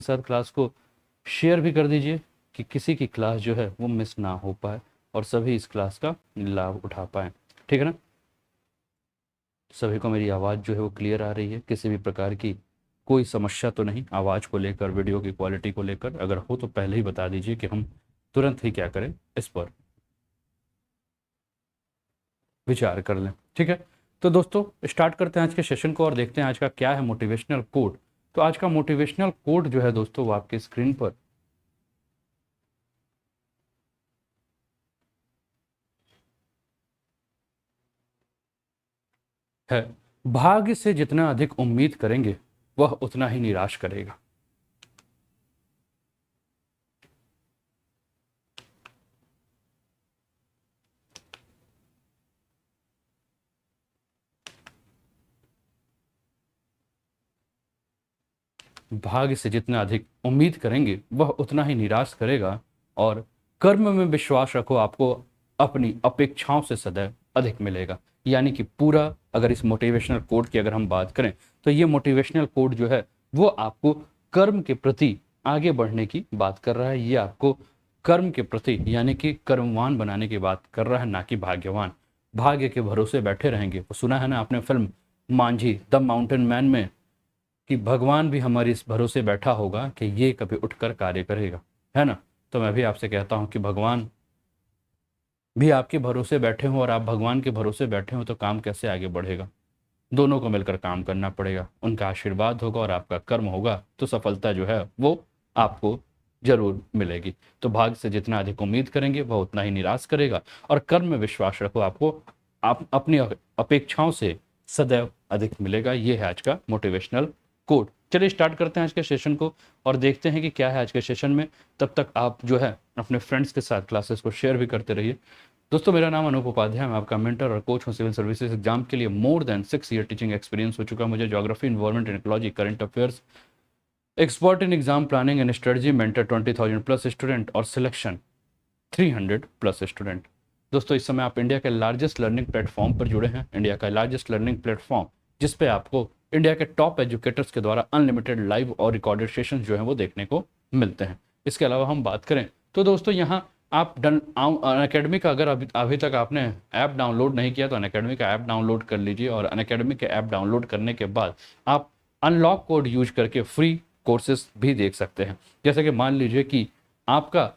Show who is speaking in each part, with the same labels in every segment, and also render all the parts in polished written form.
Speaker 1: साथ क्लास को शेयर भी कर दीजिए कि किसी की क्लास जो है वो मिस ना हो पाए और सभी इस क्लास का लाभ उठा पाएँ। ठीक है ना? सभी को मेरी आवाज़ जो है वो क्लियर आ रही है? किसी भी प्रकार की कोई समस्या तो नहीं आवाज़ को लेकर, वीडियो की क्वालिटी को लेकर? अगर हो तो पहले ही बता दीजिए कि हम तुरंत ही क्या करें, इस पर विचार कर लें। ठीक है, तो दोस्तों स्टार्ट करते हैं आज के सेशन को और देखते हैं आज का क्या है मोटिवेशनल कोड। तो आज का मोटिवेशनल कोड जो है दोस्तों वो आपके स्क्रीन पर है। भाग्य से जितना अधिक उम्मीद करेंगे वह उतना ही निराश करेगा। भाग्य से जितना अधिक उम्मीद करेंगे वह उतना ही निराश करेगा। और कर्म में विश्वास रखो, आपको अपनी अपेक्षाओं से सदैव अधिक मिलेगा। यानी कि पूरा अगर इस मोटिवेशनल कोड की अगर हम बात करें तो ये मोटिवेशनल कोड जो है वो आपको कर्म के प्रति आगे बढ़ने की बात कर रहा है। ये आपको कर्म के प्रति यानी कि कर्मवान बनाने की बात कर रहा है, ना कि भाग्यवान। भाग्य के भरोसे बैठे रहेंगे, वो सुना है ना आपने film Manjhi the mountain man में, कि भगवान भी हमारे इस भरोसे बैठा होगा कि ये कभी उठकर कार्य करेगा, है ना? तो मैं भी आपसे कहता हूं कि भगवान भी आपके भरोसे बैठे हों और आप भगवान के भरोसे बैठे हों तो काम कैसे आगे बढ़ेगा? दोनों को मिलकर काम करना पड़ेगा। उनका आशीर्वाद होगा और आपका कर्म होगा तो सफलता जो है वो आपको जरूर मिलेगी। तो भाग्य से जितना अधिक उम्मीद करेंगे वह उतना ही निराश करेगा। और कर्म में विश्वास रखो, आपको आप अपनी अपेक्षाओं से सदैव अधिक मिलेगा। ये है आज का मोटिवेशनल कोड। चलिए स्टार्ट करते हैं आज के सेशन को और देखते हैं कि क्या है आज के सेशन में। तब तक आप जो है अपने फ्रेंड्स के साथ क्लासेस को शेयर भी करते रहिए। दोस्तों मेरा नाम अनूप उपाध्याय, मैं आपका मेंटर और कोच हूँ सिविल सर्विसेज एग्जाम के लिए। More than 6 year teaching experience हो चुका मुझे। Geography, environment and ecology, current affairs, expert in exam planning and strategy, mentor 20,000 plus student और सिलेक्शन 300 प्लस स्टूडेंट। दोस्तों इस समय आप इंडिया के लार्जेस्ट लर्निंग प्लेटफॉर्म पर जुड़े हैं। इंडिया का लार्जेस्ट लर्निंग प्लेटफॉर्म जिसपे आपको इंडिया के टॉप एजुकेटर्स के द्वारा अनलिमिटेड लाइव और रिकॉर्डेड सेशन जो है वो देखने को मिलते हैं। इसके अलावा हम बात करें तो दोस्तों यहाँ आप अनअकैडमी का अगर अभी तक आपने ऐप डाउनलोड नहीं किया तो अनअकैडमी का ऐप डाउनलोड कर लीजिए। और अनअकैडमी के ऐप डाउनलोड करने के बाद आप अनलॉक कोड यूज करके फ्री कोर्सेज भी देख सकते हैं। जैसे कि मान लीजिए कि आपका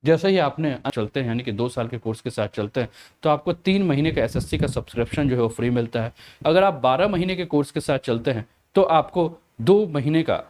Speaker 1: जैसे ही आपने चलते हैं यानी कि 2 साल के कोर्स के साथ चलते हैं तो आपको 3 महीने का एसएससी का सब्सक्रिप्शन जो है वो फ्री मिलता है। अगर आप 12 महीने के कोर्स के साथ चलते हैं तो आपको 2 महीने का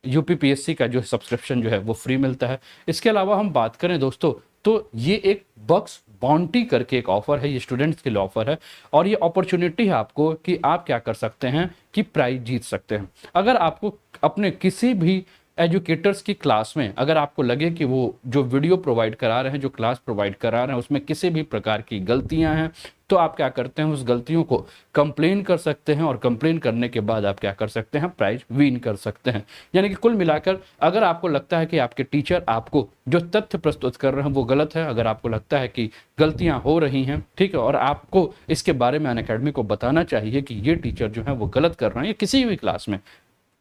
Speaker 1: यूपीपीएससी का जो सब्सक्रिप्शन जो है वो फ्री मिलता है। इसके अलावा हम बात करें दोस्तों तो ये एक बक्स बाउंटी करके एक ऑफर है, ये स्टूडेंट्स के लिए ऑफर है। और ये अपॉर्चुनिटी है आपको कि आप क्या कर सकते हैं कि प्राइज जीत सकते हैं। अगर आपको अपने किसी भी एजुकेटर्स की क्लास में अगर आपको लगे कि वो जो वीडियो प्रोवाइड करा रहे हैं, जो क्लास प्रोवाइड करा रहे हैं उसमें किसी भी प्रकार की गलतियां हैं तो आप क्या करते हैं, उस गलतियों को कंप्लेन कर सकते हैं। और कंप्लेन करने के बाद आप क्या कर सकते हैं, प्राइज विन कर सकते हैं। यानी कि कुल मिलाकर अगर आपको लगता है कि आपके टीचर आपको जो तथ्य प्रस्तुत कर रहे हैं वो गलत है, अगर आपको लगता है कि गलतियां हो रही हैं, ठीक है, और आपको इसके बारे में अनअकैडमी को बताना चाहिए कि ये टीचर जो है वो गलत कर रहे हैं किसी भी क्लास में,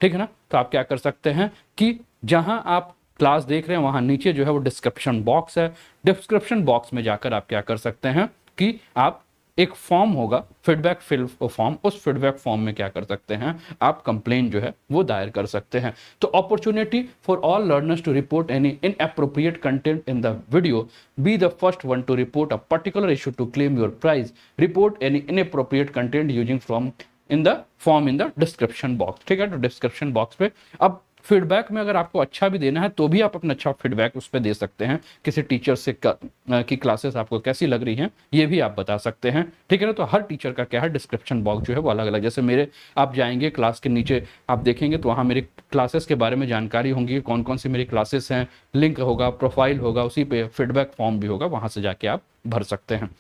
Speaker 1: ठीक है ना, तो आप क्या कर सकते हैं कि जहां आप क्लास देख रहे हैं वहां नीचे जो है वो डिस्क्रिप्शन बॉक्स है। डिस्क्रिप्शन बॉक्स में जाकर आप क्या कर सकते हैं कि आप एक फॉर्म होगा फीडबैक फिल फॉर्म, उस फीडबैक फॉर्म में क्या कर सकते हैं, आप कंप्लेन जो है वो दायर कर सकते हैं। तो opportunity for all learners to report any inappropriate content in the video, be the first one to report a particular issue to claim your prize, report any inappropriate content using from in the form in the description box. ठीक है, तो description box पे अब feedback में अगर आपको अच्छा भी देना है तो भी आप अपना अच्छा फीडबैक उस पर दे सकते हैं। किसी टीचर से की क्लासेस आपको कैसी लग रही हैं ये भी आप बता सकते हैं। ठीक है ना, तो हर टीचर का क्या है डिस्क्रिप्शन बॉक्स जो है वो अलग अलग, जैसे मेरे आप जाएंगे क्लास के नीचे आप देखेंगे तो वहाँ मेरी क्लासेस के बारे में जानकारी होंगी, कौन कौन सी मेरी क्लासेस हैं, लिंक होगा, प्रोफाइल होगा, उसी पे फीडबैक फॉर्म भी होगा, वहाँ से जाके आप भर सकते हैं।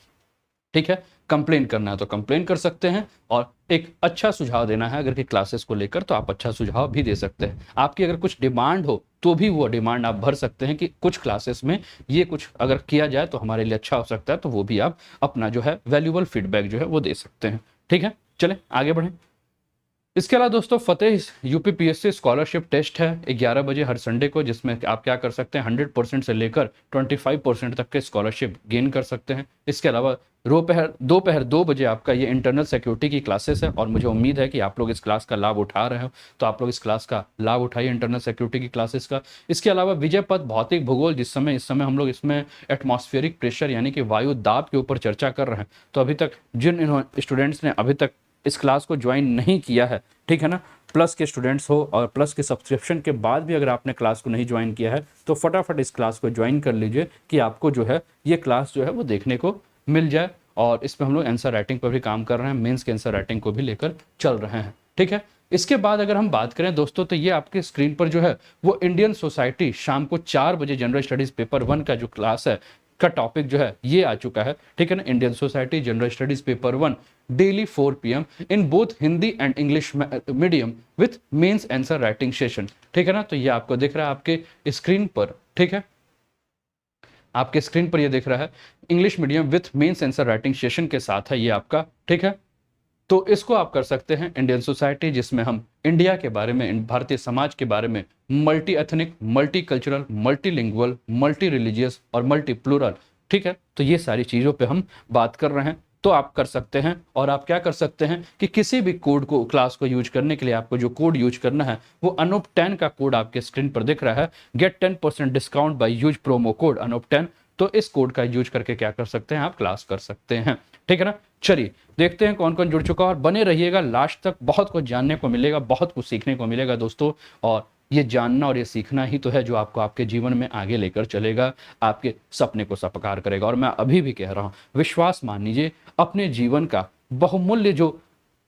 Speaker 1: ठीक है, कंप्लेन करना है तो कंप्लेन कर सकते हैं और एक अच्छा सुझाव देना है अगर कि क्लासेस को लेकर तो आप अच्छा सुझाव भी दे सकते हैं। आपकी अगर कुछ डिमांड हो तो भी वो डिमांड आप भर सकते हैं कि कुछ क्लासेस में ये कुछ अगर किया जाए तो हमारे लिए अच्छा हो सकता है, तो वो भी आप अपना जो है वैल्यूबल फीडबैक जो है वो दे सकते हैं। ठीक है, चलें आगे बढ़ें। इसके अलावा दोस्तों फतेह यूपीपीएससी स्कॉलरशिप टेस्ट है 11 बजे हर संडे को, जिसमें आप क्या कर सकते हैं 100% से लेकर 25% तक के स्कॉलरशिप गेन कर सकते हैं। इसके अलावा दोपहर 2 बजे आपका ये इंटरनल सिक्योरिटी की क्लासेस है, और मुझे उम्मीद है कि आप लोग इस क्लास का लाभ उठा रहे हो, तो आप लोग इस क्लास का लाभ उठाइए इंटरनल सिक्योरिटी की क्लासेस का। इसके अलावा विजय पथ भौतिक भूगोल, इस समय हम लोग इसमें एटमॉस्फेरिक प्रेशर यानी कि वायु दाब के ऊपर चर्चा कर रहे हैं। तो अभी तक जिन स्टूडेंट्स ने अभी तक इस क्लास को ज्वाइन नहीं किया है, ठीक है ना, प्लस के स्टूडेंट्स हो और प्लस के सब्सक्रिप्शन के बाद भी अगर आपने क्लास को नहीं ज्वाइन किया है, तो फटाफट इस क्लास को ज्वाइन कर लीजिए कि आपको जो है ये क्लास जो है वो देखने को मिल जाए। और इसमें हम लोग आंसर राइटिंग पर भी काम कर रहे हैं, मेंस के आंसर राइटिंग को भी लेकर चल रहे हैं, ठीक है। इसके बाद अगर हम बात करें दोस्तों, तो ये आपके स्क्रीन पर जो है वो इंडियन सोसाइटी शाम को 4 बजे जनरल स्टडीज पेपर 1 का जो क्लास है का टॉपिक जो है ये आ चुका है, ठीक है ना। Indian society general studies paper 1 daily 4 PM in both Hindi and English medium with mains answer writing session, ठीक है ना। तो ये आपको दिख रहा है आपके स्क्रीन पर, ठीक है, आपके स्क्रीन पर ये दिख रहा है English medium with mains answer writing session के साथ है ये आपका, ठीक है। तो इसको आप कर सकते हैं इंडियन सोसाइटी, जिसमें हम इंडिया के बारे में, भारतीय समाज के बारे में, multi ethnic, multi cultural, multilingual, multi religious और मल्टी प्लूरल, ठीक है। तो ये सारी चीज़ों पे हम बात कर रहे हैं, तो आप कर सकते हैं। और आप क्या कर सकते हैं कि किसी भी कोड को, क्लास को यूज करने के लिए आपको जो कोड यूज करना है वो अनूप 10 का कोड आपके स्क्रीन पर दिख रहा है, get 10% discount by use promo code Anoop 10। तो इस कोड का यूज करके क्या कर सकते हैं, आप क्लास कर सकते हैं, ठीक है ना। चलिए देखते हैं कौन कौन जुड़ चुका है, और बने रहिएगा लास्ट तक, बहुत कुछ जानने को मिलेगा, बहुत कुछ सीखने को मिलेगा दोस्तों। और ये जानना और ये सीखना ही तो है जो आपको आपके जीवन में आगे लेकर चलेगा, आपके सपने को साकार करेगा। और मैं अभी भी कह रहा हूं, विश्वास मान लीजिए, अपने जीवन का बहुमूल्य जो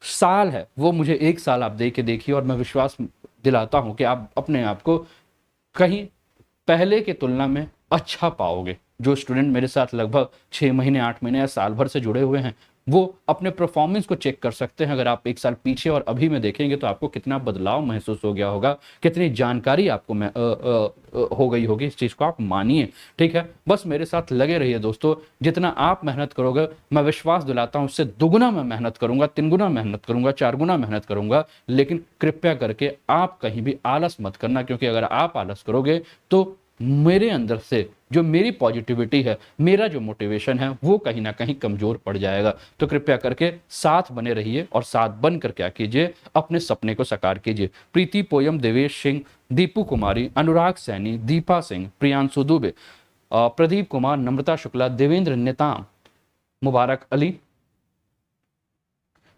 Speaker 1: साल है वो मुझे 1 साल आप दे के देखिए, और मैं विश्वास दिलाता हूं कि आप अपने आप को कहीं पहले की तुलना में अच्छा पाओगे। जो स्टूडेंट मेरे साथ लगभग 6 महीने, 8 महीने या साल भर से जुड़े हुए हैं, वो अपने परफॉर्मेंस को चेक कर सकते हैं। अगर आप 1 साल पीछे और अभी में देखेंगे तो आपको कितना बदलाव महसूस हो गया होगा, कितनी जानकारी आपको हो गई होगी, इस चीज़ को आप मानिए, ठीक है। बस मेरे साथ लगे रहिए दोस्तों, जितना आप मेहनत करोगे मैं विश्वास दिलाता हूं उससे दुगुना मैं मेहनत करूंगा, 3 गुना मेहनत करूंगा, 4 गुना मेहनत करूंगा। लेकिन कृपया करके आप कहीं भी आलस मत करना, क्योंकि अगर आप आलस करोगे तो मेरे अंदर से जो मेरी पॉजिटिविटी है, मेरा जो मोटिवेशन है, वो कहीं ना कहीं कमजोर पड़ जाएगा। तो कृपया करके साथ बने रहिए, और साथ बनकर क्या कीजिए, अपने सपने को साकार कीजिए। प्रीति पोयम, देवेश सिंह, दीपू कुमारी, अनुराग सैनी, दीपा सिंह, प्रियांशु दुबे, प्रदीप कुमार, नम्रता शुक्ला, देवेंद्र नेताम, मुबारक अली,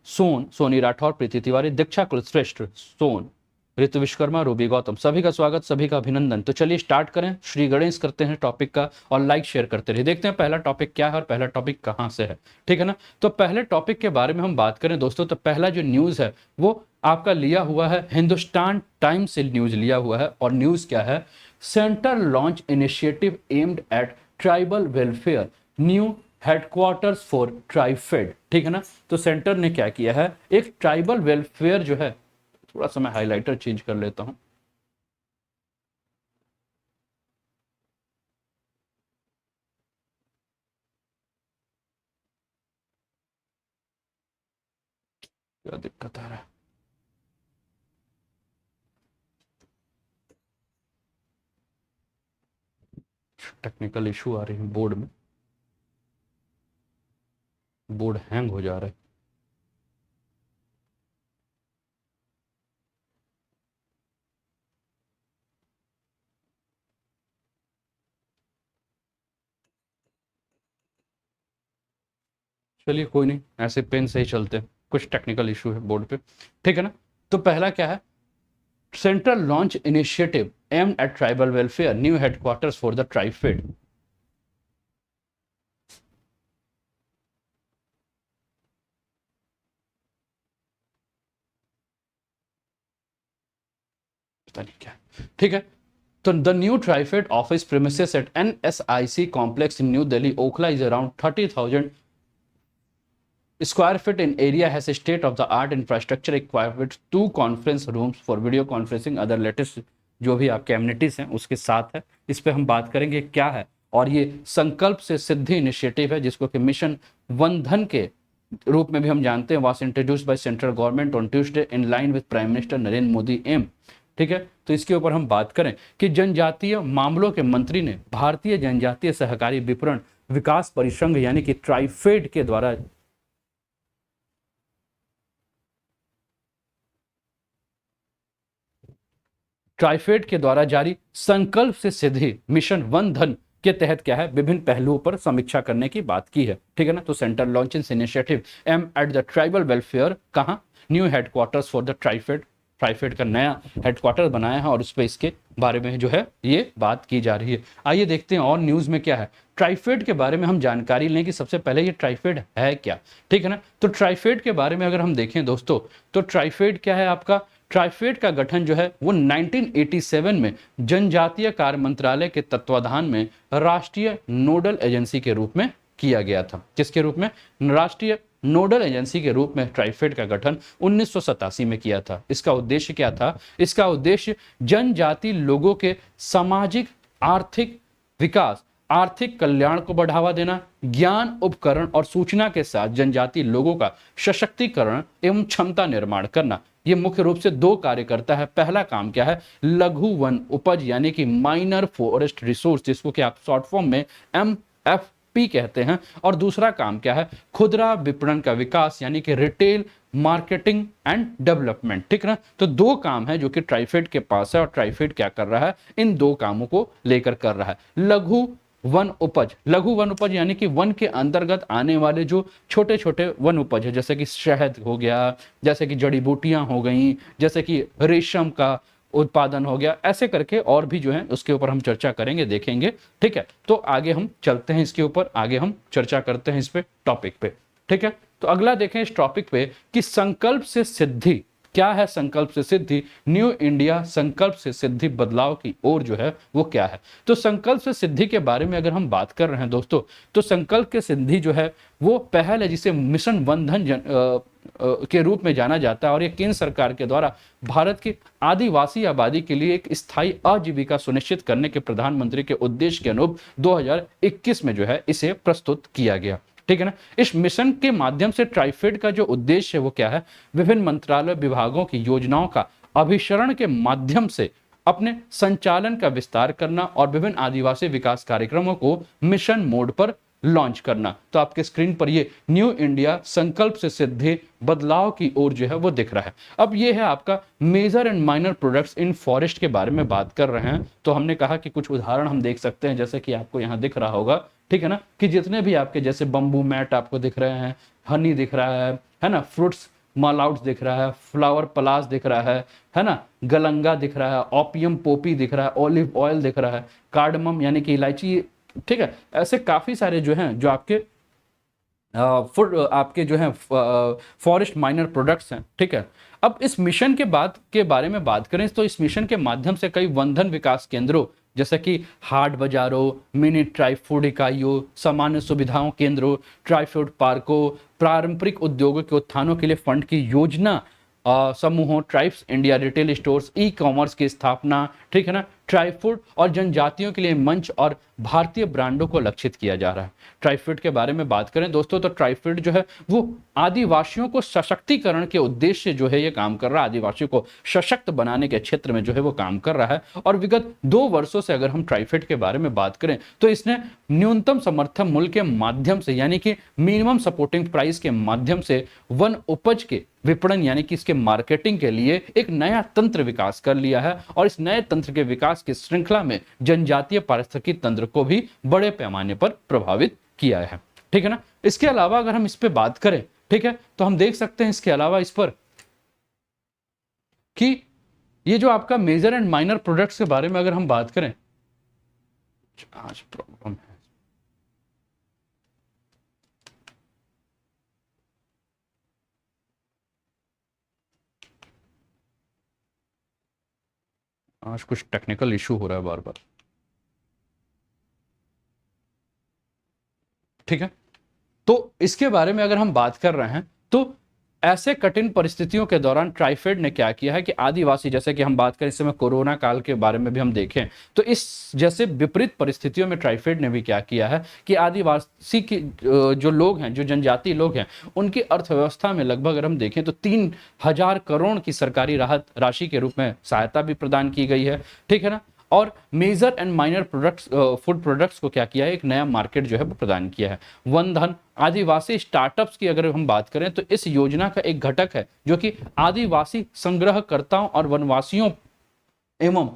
Speaker 1: सोनी राठौर, प्रीति तिवारी, दीक्षा कुलश्रेष्ठ, सोन, ऋतु विश्वकर्मा, रूबी गौतम, सभी का स्वागत, सभी का अभिनंदन। तो चलिए स्टार्ट करें, श्री गणेश करते हैं टॉपिक का, और लाइक शेयर करते रहिए। देखते हैं पहला टॉपिक क्या है और पहला टॉपिक कहां से है, ठीक है ना। तो पहले टॉपिक के बारे में हम बात करें दोस्तों, तो पहला जो न्यूज है वो आपका लिया हुआ है हिंदुस्तान टाइम्स से न्यूज लिया हुआ है। और न्यूज क्या है, centre launch initiative aimed at tribal welfare, new headquarters for TRIFED, ठीक है ना। तो सेंटर ने क्या किया है, एक ट्राइबल वेलफेयर जो है, थोड़ा सा मैं हाइलाइटर चेंज कर लेता हूं, क्या दिक्कत आ रहा है, टेक्निकल इशू आ रही है बोर्ड में, बोर्ड हैंग हो जा रहा है। चलिए कोई नहीं, ऐसे पेन से ही चलते हैं, कुछ टेक्निकल इशू है बोर्ड पे, ठीक है ना। तो पहला क्या है, central launch initiative aimed at tribal welfare, new headquarters for the TRIFED. पता नहीं क्या, ठीक है। तो the new TRIFED office premises at NSIC complex in New Delhi Okhla is around 30,000 square feet in area, has a state of the art infrastructure equipped with 2 conference rooms for video conferencing, other latest जो भी आपके amenities हैं उसके साथ है। इस पे हम बात करेंगे क्या है, और ये संकल्प से सिद्धि इनिशिएटिव है, जिसको कि मिशन वंधन के रूप में भी हम जानते हैं, was introduced by central government on Tuesday in line with prime minister Narendra Modi एम। ठीक है, तो इसके ऊपर हम बात करें कि जनजातीय मामलों के मंत्री ने भारतीय जनजातीय सहकारी विपणन विकास परिसंघ यानी कि ट्राइफेड के द्वारा जारी संकल्प से सिद्धि मिशन वन धन के तहत क्या है, विभिन्न पहलुओं पर समीक्षा करने की बात की है। ठीक है ना, तो centre launches initiative aim at the tribal welfare, कहां, new headquarters for the TRIFED का नया हेडक्वार्टर बनाया है और उस पर इसके बारे में जो है ये बात की जा रही है। आइए देखते हैं और न्यूज में क्या है। ट्राइफेड के बारे में हम जानकारी लें कि सबसे पहले ये ट्राइफेड है क्या। ठीक है ना, तो ट्राइफेड के बारे में अगर हम देखें दोस्तों, तो ट्राइफेड क्या है आपका, ट्राइफेड का गठन जो है वो 1987 में जनजातीय कार्य मंत्रालय के तत्वाधान में राष्ट्रीय नोडल एजेंसी के रूप में किया गया था। किसके रूप में, राष्ट्रीय नोडल एजेंसी के रूप में ट्राइफेड का गठन 1987 में किया था। इसका उद्देश्य क्या था, इसका उद्देश्य जनजाति लोगों के सामाजिक आर्थिक विकास, आर्थिक कल्याण को बढ़ावा देना, ज्ञान उपकरण और सूचना के साथ जनजाति लोगों का सशक्तिकरण एवं क्षमता निर्माण करना। ये मुख्य रूप से दो कार्य करता है। पहला काम क्या है, लघु वन उपज यानी कि माइनर फॉरेस्ट रिसोर्स, जिसको कि आप शॉर्ट फॉर्म में MFP कहते हैं, और दूसरा काम क्या है, खुदरा विपणन का विकास यानी कि रिटेल मार्केटिंग एंड डेवलपमेंट। ठीक है ना, तो दो काम है जो कि ट्राइफेड के पास है और ट्राइफेड क्या कर रहा है, इन दो कामों को लेकर कर रहा है। लघु वन उपज यानी कि वन के अंतर्गत आने वाले जो छोटे छोटे वन उपज है, जैसे कि शहद हो गया, जैसे कि जड़ी बूटियां हो गई, जैसे कि रेशम का उत्पादन हो गया, ऐसे करके और भी जो है उसके ऊपर हम चर्चा करेंगे, देखेंगे। ठीक है, तो आगे हम चलते हैं, इसके ऊपर आगे हम चर्चा करते हैं इस पे टॉपिक पे। ठीक है, तो अगला देखें इस टॉपिक पे कि संकल्प से सिद्धि क्या है। संकल्प से सिद्धि, न्यू इंडिया संकल्प से सिद्धि बदलाव की ओर जो है वो क्या है। तो संकल्प से सिद्धि के बारे में अगर हम बात कर रहे हैं दोस्तों, तो संकल्प के सिद्धि जो है वो पहल है जिसे मिशन वन धन के रूप में जाना जाता है, और ये केंद्र सरकार के द्वारा भारत की आदिवासी आबादी के लिए एक स्थायी आजीविका सुनिश्चित करने के प्रधानमंत्री के उद्देश्य के अनुरूप 2021 में जो है इसे प्रस्तुत किया गया। ठीक है ना, इस मिशन के माध्यम से ट्राइफेड का जो उद्देश्य है वो क्या है, विभिन्न मंत्रालय विभागों की योजनाओं का अभिसरण के माध्यम से अपने संचालन का विस्तार करना और विभिन्न आदिवासी विकास कार्यक्रमों को मिशन मोड पर लॉन्च करना। तो आपके स्क्रीन पर ये न्यू इंडिया संकल्प से सिद्धि बदलाव की ओर जो है वो दिख रहा है। अब ये है आपका major and minor products in forest के बारे में बात कर रहे हैं। तो हमने कहा कि कुछ उदाहरण हम देख सकते हैं, जैसे कि आपको यहाँ दिख रहा होगा। ठीक है ना, कि जितने भी आपके जैसे बम्बू मैट आपको दिख रहे हैं, हनी दिख रहा है ना, फ्रूट्स मालाउट्स दिख रहा है, फ्लावर पलास दिख रहा है ना, गलंगा दिख रहा है, ओपियम पोपी दिख रहा है, ऑलिव ऑयल दिख रहा है, कार्डमम यानी कि इलायची। ठीक है, ऐसे काफी सारे जो हैं जो आपके फूड आपके जो हैं फॉरेस्ट माइनर प्रोडक्ट्स हैं। ठीक है, अब इस मिशन के बारे में बात करें तो इस मिशन के माध्यम से कई वनधन विकास केंद्रों जैसे कि हाट बाजारों, मिनी ट्राई फूड इकाइयों, सामान्य सुविधाओं केंद्रों, ट्राई फूड पार्कों, पारंपरिक उद्योगों के उत्थानों के लिए फंड की योजना समूहों, tribes India retail stores, e commerce की स्थापना, ठीक है ना, ट्राइफूड और जनजातियों के लिए मंच और भारतीय ब्रांडों को लक्षित किया जा रहा है। ट्राइफूड के बारे में बात करें दोस्तों, तो ट्राइफूड जो है वो आदिवासियों को सशक्तिकरण के उद्देश्य जो है ये काम कर रहा है, आदिवासियों को सशक्त बनाने के क्षेत्र में जो है वो काम कर रहा है। और विगत 2 वर्षों से अगर हम ट्राइफूड के बारे में बात करें तो इसने न्यूनतम समर्थन मूल्य के माध्यम से यानी कि मिनिमम सपोर्टिंग प्राइस के माध्यम से वन उपज के विपणन यानी कि इसके मार्केटिंग के लिए एक नया तंत्र विकास कर लिया है, और इस नए तंत्र के विकास की श्रृंखला में जनजातीय पारिस्थितिकी तंत्र को भी बड़े पैमाने पर प्रभावित किया है। ठीक है ना, इसके अलावा अगर हम इस पे बात करें, ठीक है, तो हम देख सकते हैं इसके अलावा इस पर कि ये जो आपका मेजर एंड माइनर प्रोडक्ट्स के बारे में अगर हम बात करें, आज प्रॉब्लम है, आज कुछ टेक्निकल इशू हो रहा है बार बार। ठीक है, तो इसके बारे में अगर हम बात कर रहे हैं तो ऐसे कठिन परिस्थितियों के दौरान ट्राइफेड ने क्या किया है कि आदिवासी, जैसे कि हम बात करें इस समय कोरोना काल के बारे में भी हम देखें, तो इस जैसे विपरीत परिस्थितियों में ट्राइफेड ने भी क्या किया है कि आदिवासी की जो लोग हैं, जो जनजाति लोग हैं, उनकी अर्थव्यवस्था में लगभग अगर हम देखें तो 3,000 करोड़ की सरकारी राहत राशि के रूप में सहायता भी प्रदान की गई है, ठीक है ना। और major and minor products, food products को क्या किया है, एक नया मार्केट जो है वो प्रदान किया है। वन धन आदिवासी स्टार्टअप्स की अगर हम बात करें तो इस योजना का एक घटक है जो कि आदिवासी संग्रहकर्ताओं और वनवासियों एवं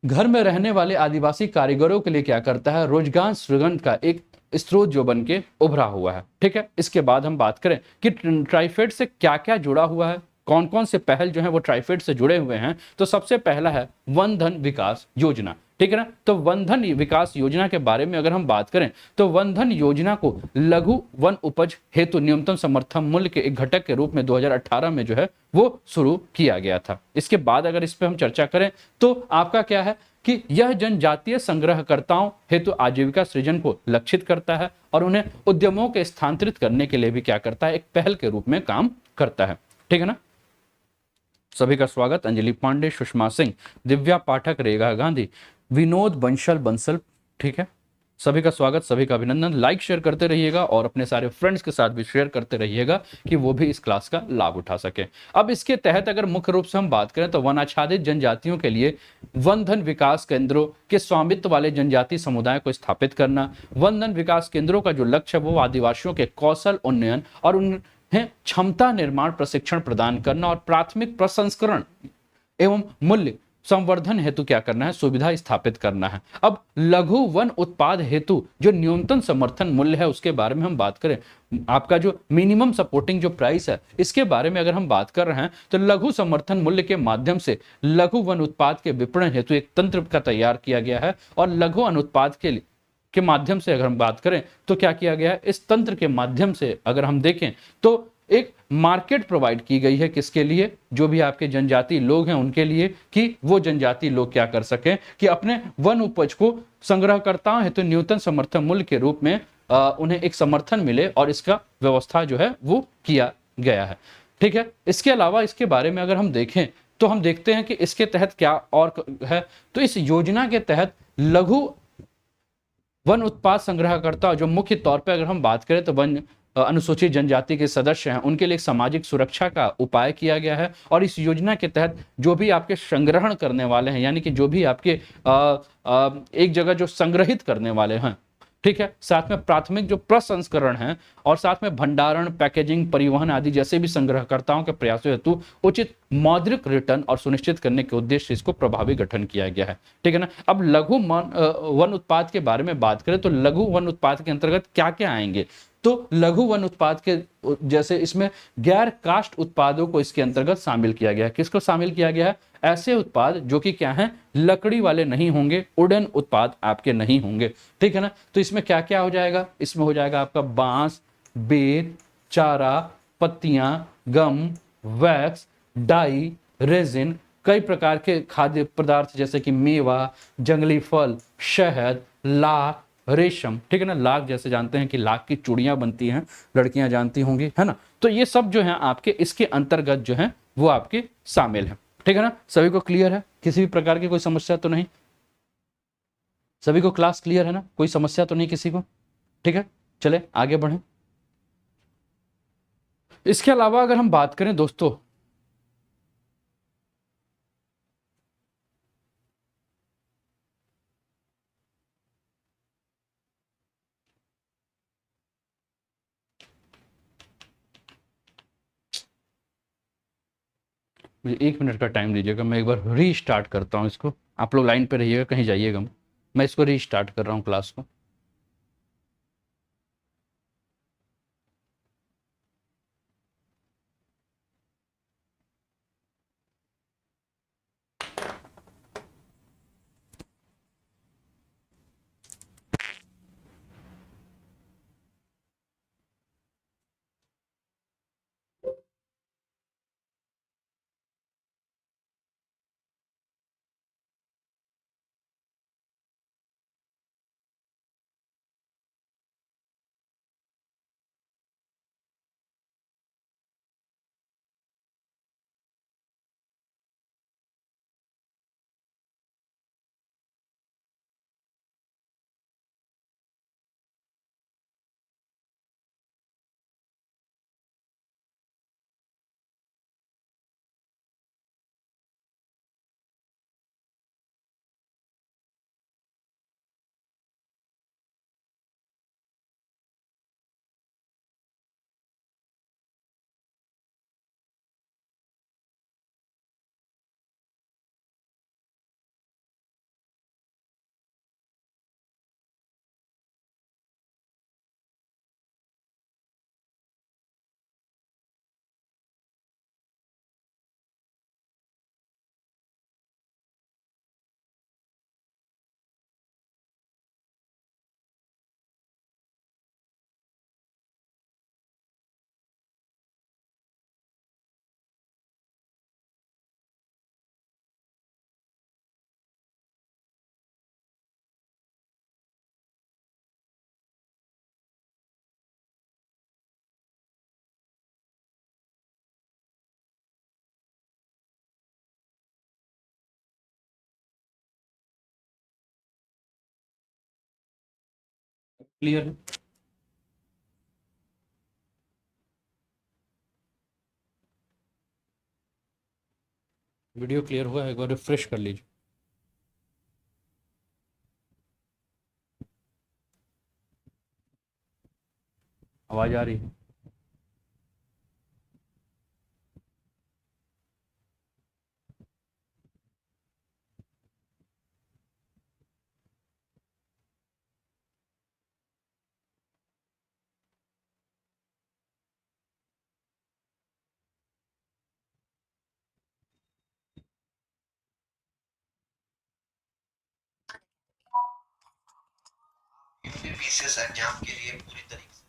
Speaker 1: घर में रहने वाले आदिवासी कारीगरों के लिए क्या करता है, रोजगार सृजन का एक स्रोत जो बन के उभरा हुआ है, ठीक है। इसके बाद हम बात करें कि ट्राइफेड से क्या क्या जुड़ा हुआ है, कौन कौन से पहल जो है वो ट्राइफेड से जुड़े हुए हैं, तो सबसे पहला है वन धन विकास योजना, ठीक है ना। तो वन धन विकास योजना के बारे में अगर हम बात करें तो वन धन योजना को लघु वन उपज हेतु न्यूनतम समर्थन मूल्य के एक घटक के रूप में 2018 में जो है वो शुरू किया गया था। इसके बाद अगर इस पर हम चर्चा करें तो आपका क्या है कि यह जनजातीय संग्रहकर्ताओं हेतु आजीविका सृजन को लक्षित करता है और उन्हें उद्यमों के स्थानांतरित करने के लिए भी क्या करता है, एक पहल के रूप में काम करता है, ठीक है ना। सभी का स्वागत, अंजलि पांडे, सुषमा सिंह, दिव्या पाठक, रेखा गांधी, विनोद बंसल बंसल, ठीक है। सभी का स्वागत, सभी का अभिनंदन। लाइक शेयर करते रहिएगा और अपने सारे फ्रेंड्स के साथ भी शेयर करते रहिएगा कि वो भी इस क्लास का लाभ उठा सके। अब इसके तहत अगर मुख्य रूप से हम बात करें तो वनाच्छादित जनजातियों के लिए वन धन विकास केंद्रों के स्वामित्व वाले जनजाति समुदाय को स्थापित करना। वन धन विकास केंद्रों का जो लक्ष्य है वो आदिवासियों के कौशल उन्नयन और उन्हें क्षमता निर्माण प्रशिक्षण प्रदान करना और प्राथमिक प्रसंस्करण एवं मूल्य संवर्धन हेतु क्या करना है, सुविधा स्थापित करना है। अब लघु वन उत्पाद हेतु जो न्यूनतम समर्थन मूल्य है उसके बारे में हम बात करें, आपका जो मिनिमम सपोर्टिंग जो प्राइस है इसके बारे में अगर हम बात कर रहे हैं तो लघु समर्थन मूल्य के माध्यम से लघु वन उत्पाद के विपणन हेतु एक तंत्र का तैयार किया गया है। और लघु अनुत्पाद के माध्यम से अगर हम बात करें तो क्या किया गया है, इस तंत्र के माध्यम से अगर हम देखें तो एक मार्केट प्रोवाइड की गई है, किसके लिए, जो भी आपके जनजाति लोग हैं उनके लिए, कि वो जनजाति लोग क्या कर सकें कि अपने वन उपज को संग्रहकर्ताओं हेतु न्यूनतम समर्थन मूल्य के रूप में उन्हें एक समर्थन मिले और इसका व्यवस्था जो है वो किया गया है, ठीक है। इसके अलावा इसके बारे में अगर हम देखें तो हम देखते हैं कि इसके तहत क्या और है। तो इस योजना के तहत लघु वन उत्पाद संग्रहकर्ता जो मुख्य तौर पर अगर हम बात करें तो वन अनुसूचित जनजाति के सदस्य हैं उनके लिए एक सामाजिक सुरक्षा का उपाय किया गया है। और इस योजना के तहत जो भी आपके संग्रहण करने वाले हैं, यानी कि जो भी आपके एक जगह जो संग्रहित करने वाले हैं, ठीक है, साथ में प्राथमिक जो प्रसंस्करण है और साथ में भंडारण, पैकेजिंग, परिवहन आदि जैसे भी संग्रहकर्ताओं के प्रयासों हेतु उचित मौद्रिक रिटर्न और सुनिश्चित करने के उद्देश्य इसको प्रभावी गठन किया गया है, ठीक है ना। अब लघु वन उत्पाद के बारे में बात करें तो लघु वन उत्पाद के अंतर्गत क्या क्या आएंगे, तो लघु वन उत्पाद के जैसे इसमें गैर कास्ट उत्पादों को इसके अंतर्गत शामिल किया गया है। किसको शामिल किया गया है, ऐसे उत्पाद जो कि क्या हैं, लकड़ी वाले नहीं होंगे, वुडन उत्पाद आपके नहीं होंगे, ठीक है ना। तो इसमें क्या क्या हो जाएगा, इसमें हो जाएगा आपका बांस, बेर, चारा, पत्तियां, गम, वैक्स, डाई, रेजिन, कई प्रकार के खाद्य पदार्थ जैसे कि मेवा, जंगली फल, शहद, लाख, रेशम, ठीक है ना। लाख जैसे जानते हैं कि लाख की चूड़ियां बनती हैं, लड़कियां जानती होंगी, है ना। तो ये सब जो है आपके इसके अंतर्गत जो है वो आपके शामिल है, ठीक है ना। सभी को क्लियर है, किसी भी प्रकार की कोई समस्या तो नहीं, सभी को क्लास क्लियर है ना, कोई समस्या तो नहीं किसी को, ठीक है। चले आगे बढ़ें। इसके अलावा अगर हम बात करें दोस्तों, मुझे 1 मिनट का टाइम दीजिएगा, मैं एक बार रीस्टार्ट करता हूँ इसको, आप लोग लाइन पे रहिएगा, कहीं जाइएगा, मैं इसको रीस्टार्ट कर रहा हूँ क्लास को। क्लियर है? वीडियो क्लियर हुआ है? एक बार रिफ्रेश कर लीजिए। आवाज आ रही है?
Speaker 2: बीसीएस एग्जाम के लिए पूरी तरीके से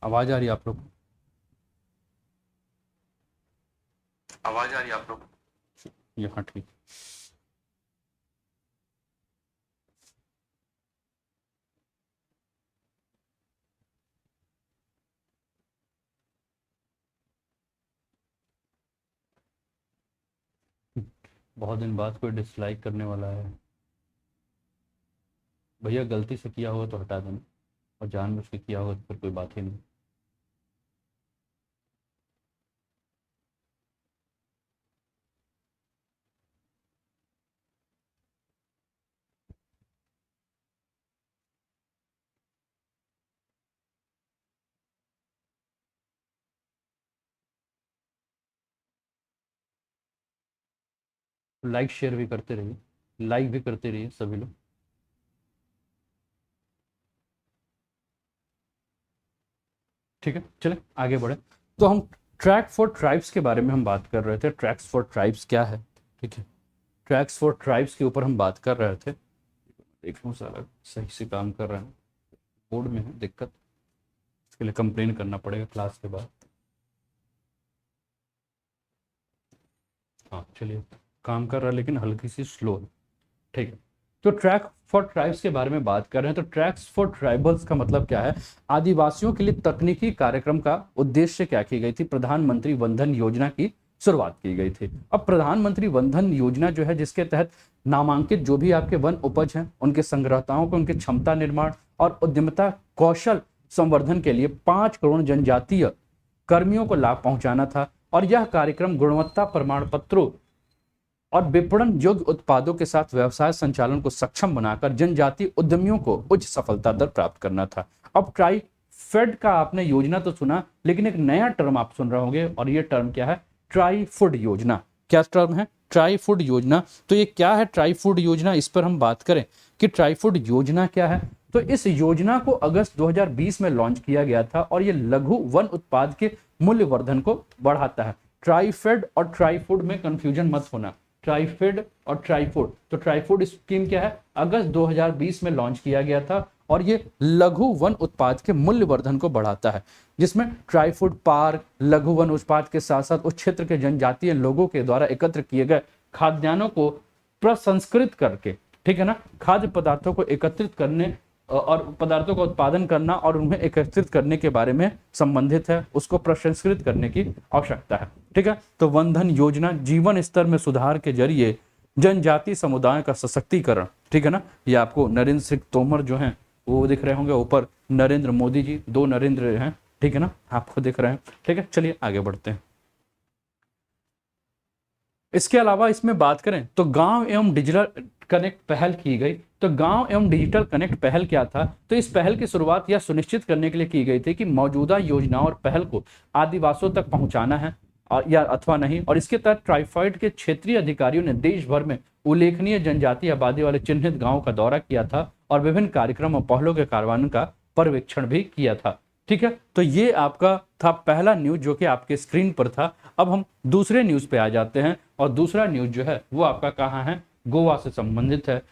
Speaker 1: आवाज आ रही है आप लोग?
Speaker 2: आवाज आ रही है आप लोग?
Speaker 1: यहाँ ठीक। बहुत दिन बाद कोई डिसलाइक करने वाला है। भैया गलती से किया होगा तो हटा देना, और जानबूझ के किया होगा तो फिर कोई बात ही नहीं। लाइक शेयर भी करते रहिए, लाइक भी करते रहिए सभी लोग। ठीक है, चले आगे बढ़े। तो हम ट्रैक फॉर ट्राइब्स के बारे में हम बात कर रहे थे। ट्रैक्स फॉर ट्राइब्स क्या है? ठीक है, ट्रैक्स फॉर ट्राइब्स के ऊपर हम बात कर रहे थे। देखो सारा सही से काम कर रहा है, बोर्ड में है दिक्कत, इसके लिए कंप्लेन करना पड़ेगा क्लास के बाद। हाँ चलिए, काम कर रहा है लेकिन हल्की सी स्लो है। ठीक है, तो ट्रैक फॉर ट्राइब्स के बारे में बात कर रहे हैं। तो ट्रैक्स फॉर ट्राइबल्स का मतलब क्या है? आदिवासियों के लिए तकनीकी कार्यक्रम का उद्देश्य क्या की गई थी? प्रधानमंत्री वनधन योजना की शुरुआत की गई थी। अब प्रधानमंत्री वनधन योजना जो है, जिसके तहत नामांकित जो भी आपके वन उपज हैं, उनके संग्रहताओं को उनके क्षमता निर्माण और उद्यमिता कौशल संवर्धन के लिए 5 करोड़ जनजातीय कर्मियों को लाभ पहुंचाना था। और यह कार्यक्रम गुणवत्ता प्रमाण पत्रों और विपणन योग्य उत्पादों के साथ व्यवसाय संचालन को सक्षम बनाकर जनजातीय उद्यमियों को उच्च सफलता दर प्राप्त करना था। अब ट्राई फेड का आपने योजना तो सुना, लेकिन एक नया टर्म आप सुन रहे होंगे, और ये टर्म क्या है? ट्राई फूड योजना। क्या टर्म है? ट्राई फूड योजना। तो ये क्या है ट्राई फूड योजना? इस पर हम बात करें कि ट्राई फूड योजना क्या है। तो इस योजना को अगस्त 2020 में लॉन्च किया गया था, और ये लघु वन उत्पाद के मूल्य वर्धन को बढ़ाता है। ट्राईफेड और ट्राईफूड में कंफ्यूजन मत होना, ट्राईफेड और ट्राईफूड। तो ट्राईफूड स्कीम क्या है? अगस्त 2020 में लॉन्च किया गया था, और ये लघु वन उत्पाद के मूल्य वर्धन को बढ़ाता है, जिसमें ट्राईफूड पार्क लघु वन उत्पाद के साथ साथ उस क्षेत्र के जनजातीय लोगों के द्वारा एकत्र किए गए खाद्यान्नों को प्रसंस्कृत करके, ठीक है ना, खाद्य पदार्थों को एकत्रित करने और पदार्थों का उत्पादन करना और उन्हें एकत्रित करने के बारे में संबंधित है, उसको प्रसंस्कृत करने की आवश्यकता है। ठीक है, तो वनधन योजना जीवन स्तर में सुधार के जरिए जनजातीय समुदाय का सशक्तिकरण, ठीक है ना। ये आपको नरेंद्र सिंह तोमर जो हैं वो दिख रहे होंगे ऊपर, नरेंद्र मोदी जी, 2 नरेंद्र हैं, ठीक है ना, आपको दिख रहे हैं। ठीक है, चलिए आगे बढ़ते हैं। इसके अलावा इसमें बात करें तो गांव एवं डिजिटल कनेक्ट पहल की गई। तो गांव एवं डिजिटल कनेक्ट पहल क्या था? तो इस पहल की शुरुआत यह सुनिश्चित करने के लिए की गई थी कि मौजूदा योजनाओं और पहल को आदिवासियों तक पहुंचाना है और या अथवा नहीं। और इसके तहत ट्राइफाइड के क्षेत्रीय अधिकारियों ने देश भर में उल्लेखनीय जनजातीय आबादी वाले चिन्हित गांवों का दौरा किया था और विभिन्न कार्यक्रम और पहलों के कार्यान्वयन का पर्यवेक्षण भी किया था। ठीक है, तो ये आपका था पहला न्यूज जो कि आपके स्क्रीन पर था। अब हम दूसरे न्यूज पे आ जाते हैं, और दूसरा न्यूज जो है वो आपका कहाँ है? गोवा से संबंधित है।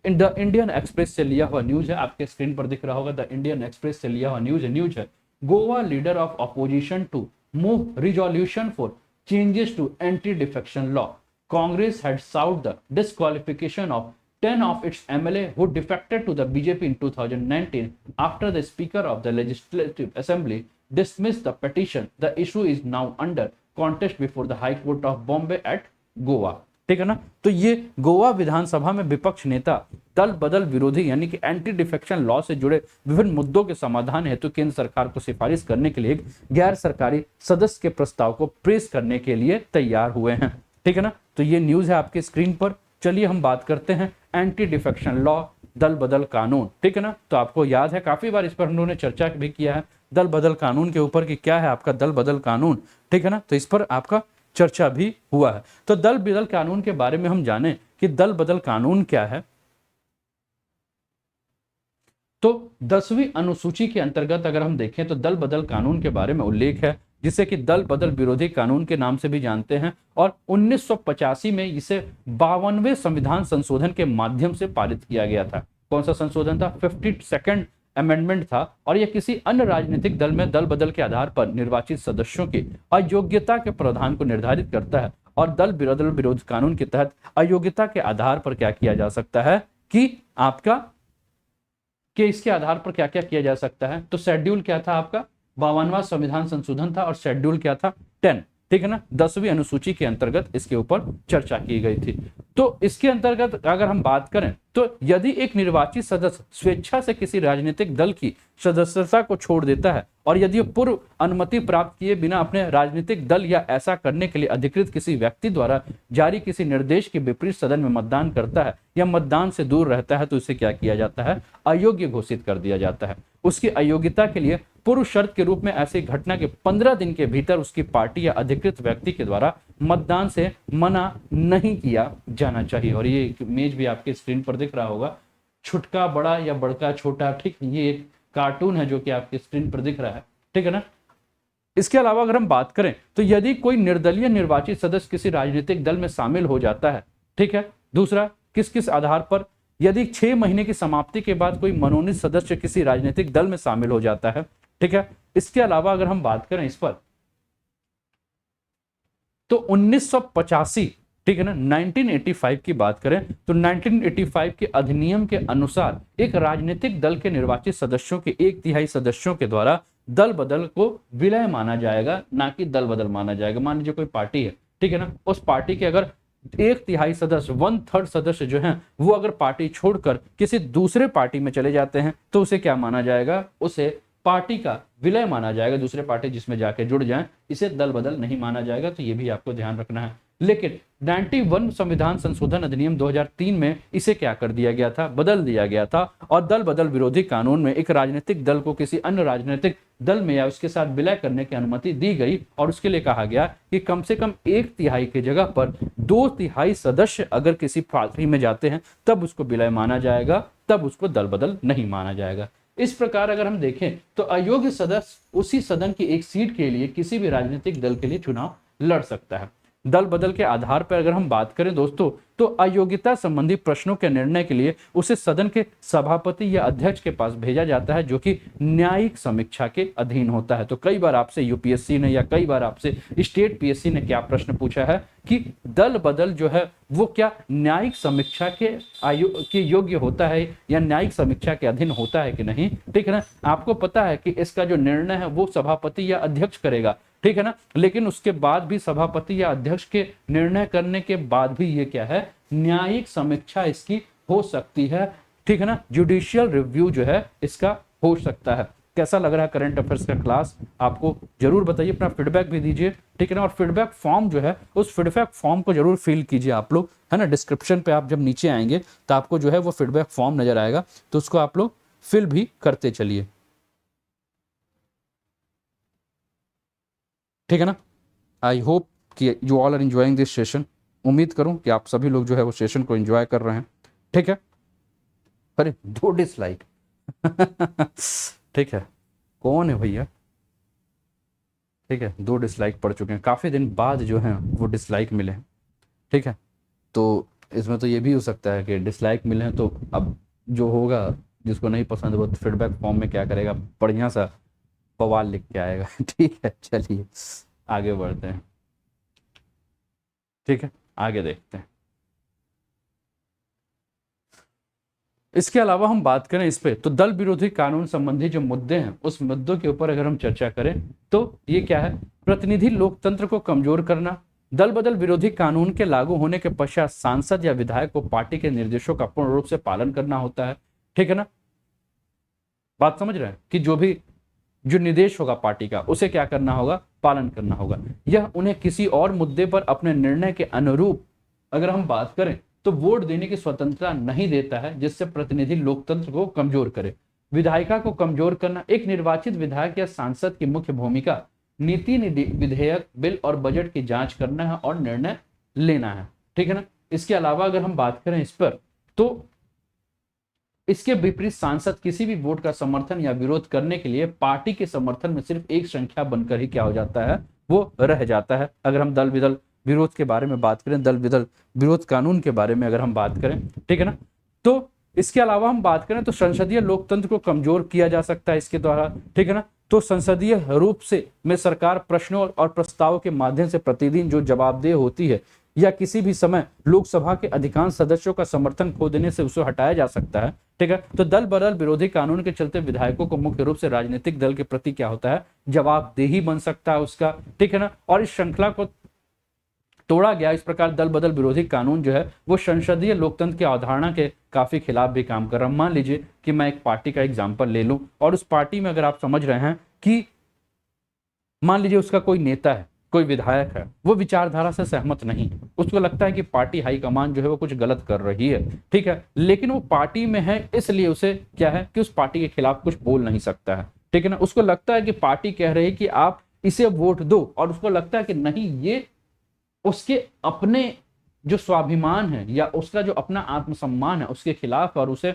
Speaker 1: द इंडियन एक्सप्रेस से लिया हुआ न्यूज है, आपके स्क्रीन पर दिख रहा होगा, द इंडियन एक्सप्रेस से लिया हुआ न्यूज है। Goa leader of opposition to move resolution for changes to anti defection law. Congress had sought the disqualification of 10 of its MLA who defected to the BJP in 2019 after the Speaker of the Legislative Assembly dismissed the petition. The issue is now under contest before the High Court of Bombay at Goa. ठीक है ना। तो ये गोवा विधानसभा में विपक्ष नेता दल बदल विरोधी यानी कि एंटी डिफेक्शन लॉ से जुड़े विभिन्न मुद्दों के समाधान हेतु केंद्र सरकार को सिफारिश करने के लिए एक गैर सरकारी सदस्य के प्रस्ताव को पेश करने के लिए तैयार हुए हैं, ठीक है ना। तो ये न्यूज है आपकी स्क्रीन पर। चलिए हम बात करते हैं एंटी डिफेक्शन लॉ, दल बदल कानून, ठीक है ना। तो आपको याद है काफी बार इस पर हम लोगों ने चर्चा भी किया है दल बदल कानून के ऊपर कि क्या है आपका दल बदल कानून, ठीक है ना। तो इस पर आपका चर्चा भी हुआ है। तो दल बदल कानून के बारे में हम जाने कि दल बदल कानून क्या है। तो 10वीं अनुसूची के अंतर्गत अगर हम देखें तो दल बदल कानून के बारे में उल्लेख है, जिसे कि दल बदल विरोधी कानून के नाम से भी जानते हैं। और 1985 में इसे 52वें संविधान संशोधन के माध्यम से पारित किया गया था। कौन सा संशोधन था? 52nd अमेंडमेंट था। और यह किसी अन्य राजनीतिक दल में दल बदल के आधार पर निर्वाचित सदस्यों की अयोग्यता के प्रावधान को निर्धारित करता है। और दल बदल विरोधी कानून के तहत अयोग्यता के आधार पर क्या किया जा सकता है कि आपका कि इसके आधार पर क्या क्या किया जा सकता है। तो शेड्यूल क्या था आपका? 52वां संविधान संशोधन था और शेड्यूल क्या था? 10, ठीक है ना। 10वीं अनुसूची के अंतर्गत इसके ऊपर चर्चा की गई थी। तो इसके अंतर्गत अगर हम बात करें तो यदि एक निर्वाचित सदस्य स्वेच्छा से किसी राजनीतिक दल की सदस्यता को छोड़ देता है और यदि पूर्व अनुमति प्राप्त किए बिना अपने राजनीतिक दल या ऐसा करने के लिए अधिकृत किसी व्यक्ति द्वारा जारी किसी निर्देश के विपरीत सदन में मतदान करता है या मतदान से दूर रहता है, तो इसे क्या किया जाता है? अयोग्य घोषित कर दिया जाता है। उसकी अयोग्यता के लिए पूर्व शर्त के रूप में ऐसी घटना के 15 दिन के भीतर उसकी पार्टी या अधिकृत व्यक्ति के द्वारा मतदान से मना नहीं किया जाना चाहिए। और ये इमेज भी आपके स्क्रीन पर दिख रहा होगा, छुटका बड़ा या बड़का छोटा, ठीक, ये एक कार्टून है जो कि आपके स्क्रीन पर दिख रहा है, ठीक है ना। इसके अलावा अगर हम बात करें तो यदि कोई निर्दलीय निर्वाचित सदस्य किसी राजनीतिक दल में शामिल हो जाता है, ठीक है। दूसरा, किस किस आधार पर? यदि 6 महीने की समाप्ति के बाद कोई मनोनीत सदस्य किसी राजनीतिक दल में शामिल हो जाता है, ठीक है। इसके अलावा अगर हम बात करें इस पर तो 1985, ठीक है ना, 1985 की बात करें तो 1985 के अधिनियम के अनुसार एक राजनीतिक दल के निर्वाचित सदस्यों के 1/3 सदस्यों के द्वारा दल बदल को विलय माना जाएगा, ना कि दल बदल माना जाएगा। मान लीजिए कोई पार्टी है, ठीक है ना, उस पार्टी के अगर 1/3 सदस्य, 1/3 सदस्य जो हैं वो अगर पार्टी छोड़कर किसी दूसरे पार्टी में चले जाते हैं तो उसे क्या माना जाएगा? उसे पार्टी का विलय माना जाएगा। दूसरे पार्टी जिसमें जाके जुड़ जाएं, इसे दल बदल नहीं माना जाएगा। तो ये भी आपको ध्यान रखना है। लेकिन 91 संविधान संशोधन अधिनियम 2003 में इसे क्या कर दिया गया था? बदल दिया गया था। और दल बदल विरोधी कानून में एक राजनीतिक दल को किसी अन्य राजनीतिक दल में या उसके साथ विलय करने की अनुमति दी गई और उसके लिए कहा गया कि कम से कम 1/3 की जगह पर 2/3 सदस्य अगर किसी पार्टी में जाते हैं तब उसको विलय माना जाएगा, तब उसको दल बदल नहीं माना जाएगा। इस प्रकार अगर हम देखें तो अयोग्य सदस्य उसी सदन की एक सीट के लिए किसी भी राजनीतिक दल के लिए चुनाव लड़ सकता है। दल बदल के आधार पर अगर हम बात करें दोस्तों तो अयोग्यता संबंधी प्रश्नों के निर्णय के लिए उसे सदन के सभापति या अध्यक्ष के पास भेजा जाता है, जो कि न्यायिक समीक्षा के अधीन होता है। तो कई बार आपसे यूपीएससी ने या कई बार आपसे स्टेट पीएससी ने क्या प्रश्न पूछा है कि दल बदल जो है वो क्या न्यायिक समीक्षा के योग्य होता है या न्यायिक समीक्षा के अधीन होता है कि नहीं, ठीक है ना। आपको पता है कि इसका जो निर्णय है वो सभापति या अध्यक्ष करेगा, ठीक है ना। लेकिन उसके बाद भी सभापति या अध्यक्ष के निर्णय करने के बाद भी ये क्या है? न्यायिक समीक्षा इसकी हो सकती है, ठीक है ना। जुडिशियल रिव्यू जो है इसका हो सकता है। कैसा लग रहा है करंट अफेयर्स का क्लास? आपको जरूर बताइए, अपना फीडबैक भी दीजिए, ठीक है ना। और फीडबैक फॉर्म जो है उस फीडबैक फॉर्म को जरूर फिल कीजिए आप लोग, है ना। डिस्क्रिप्शन पे आप जब नीचे आएंगे तो आपको जो है वो फीडबैक फॉर्म नजर आएगा, तो उसको आप लोग फिल भी करते चलिए, ठीक है ना। आई होप कि you all are enjoying this session. उम्मीद करूं कि आप सभी लोग जो है वो सेशन को एंजॉय कर रहे हैं, ठीक है। अरे 2 डिसलाइक ठीक है, कौन है भैया? ठीक है, 2 डिसलाइक पड़ चुके हैं, काफ़ी दिन बाद जो है वो डिसलाइक मिले हैं, ठीक है। तो इसमें तो ये भी हो सकता है कि डिसलाइक मिले हैं, तो अब जो होगा जिसको नहीं पसंद वो फीडबैक फॉर्म में क्या करेगा? बढ़िया सा बवाल लिख के आएगा ठीक है, चलिए आगे बढ़ते हैं, ठीक है, आगे देखते हैं। इसके अलावा हम बात करें इस पे तो दल विरोधी कानून संबंधी जो मुद्दे हैं उस मुद्दों के ऊपर अगर हम चर्चा करें तो ये क्या है? प्रतिनिधि लोकतंत्र को कमजोर करना, दल बदल विरोधी कानून के लागू होने के पश्चात सांसद या विधायक को पार्टी के निर्देशों का पूर्ण रूप से पालन करना होता है। ठीक है ना, बात समझ रहे हैं कि जो निर्देश होगा पार्टी का उसे क्या करना होगा, पालन करना होगा। यह उन्हें किसी और मुद्दे पर अपने निर्णय के अनुरूप अगर हम बात करें तो वोट देने की स्वतंत्रता नहीं देता है, जिससे प्रतिनिधि लोकतंत्र को कमजोर करे। विधायिका को कमजोर करना, एक निर्वाचित विधायक या सांसद की मुख्य भूमिका नीति, विधेयक, बिल और बजट की जांच करना है और निर्णय लेना है। ठीक है ना, इसके अलावा अगर हम बात करें इस पर, तो इसके विपरीत सांसद किसी भी वोट का समर्थन या विरोध करने के लिए पार्टी के समर्थन में सिर्फ एक संख्या बनकर ही क्या हो जाता है, वो रह जाता है। अगर हम दल बदल विरोध के बारे में बात करें, दल बदल विरोध कानून के बारे में अगर हम बात करें, ठीक है ना, तो इसके अलावा हम बात करें तो संसदीय लोकतंत्र को कमजोर किया जा सकता है इसके द्वारा। ठीक है ना, तो संसदीय रूप से में सरकार प्रश्नों और प्रस्तावों के माध्यम से प्रतिदिन जो जवाबदेह होती है या किसी भी समय लोकसभा के अधिकांश सदस्यों का समर्थन खो देने से उसे हटाया जा सकता है। ठीक है, तो दल बदल विरोधी कानून के चलते विधायकों को मुख्य रूप से राजनीतिक दल के प्रति क्या होता है, जवाबदेही बन सकता है उसका। ठीक है ना, और इस श्रृंखला को तोड़ा गया। इस प्रकार दल बदल विरोधी कानून जो है वो संसदीय लोकतंत्र की अवधारणा के काफी खिलाफ भी काम कर रहा है। मान लीजिए कि मैं एक पार्टी का एग्जाम्पल ले लूं और उस पार्टी में अगर आप समझ रहे हैं कि मान लीजिए उसका कोई नेता है, कोई विधायक है, वो विचारधारा से सहमत नहीं, उसको लगता है कि पार्टी हाईकमान जो है वो कुछ गलत कर रही है। ठीक है, लेकिन वो पार्टी में है इसलिए उसे क्या है कि उस पार्टी के खिलाफ कुछ बोल नहीं सकता है। ठीक है ना, उसको लगता है कि पार्टी कह रही है कि आप इसे वोट दो, और उसको लगता है कि नहीं, ये उसके अपने जो स्वाभिमान है या उसका जो अपना आत्मसम्मान है उसके खिलाफ, और उसे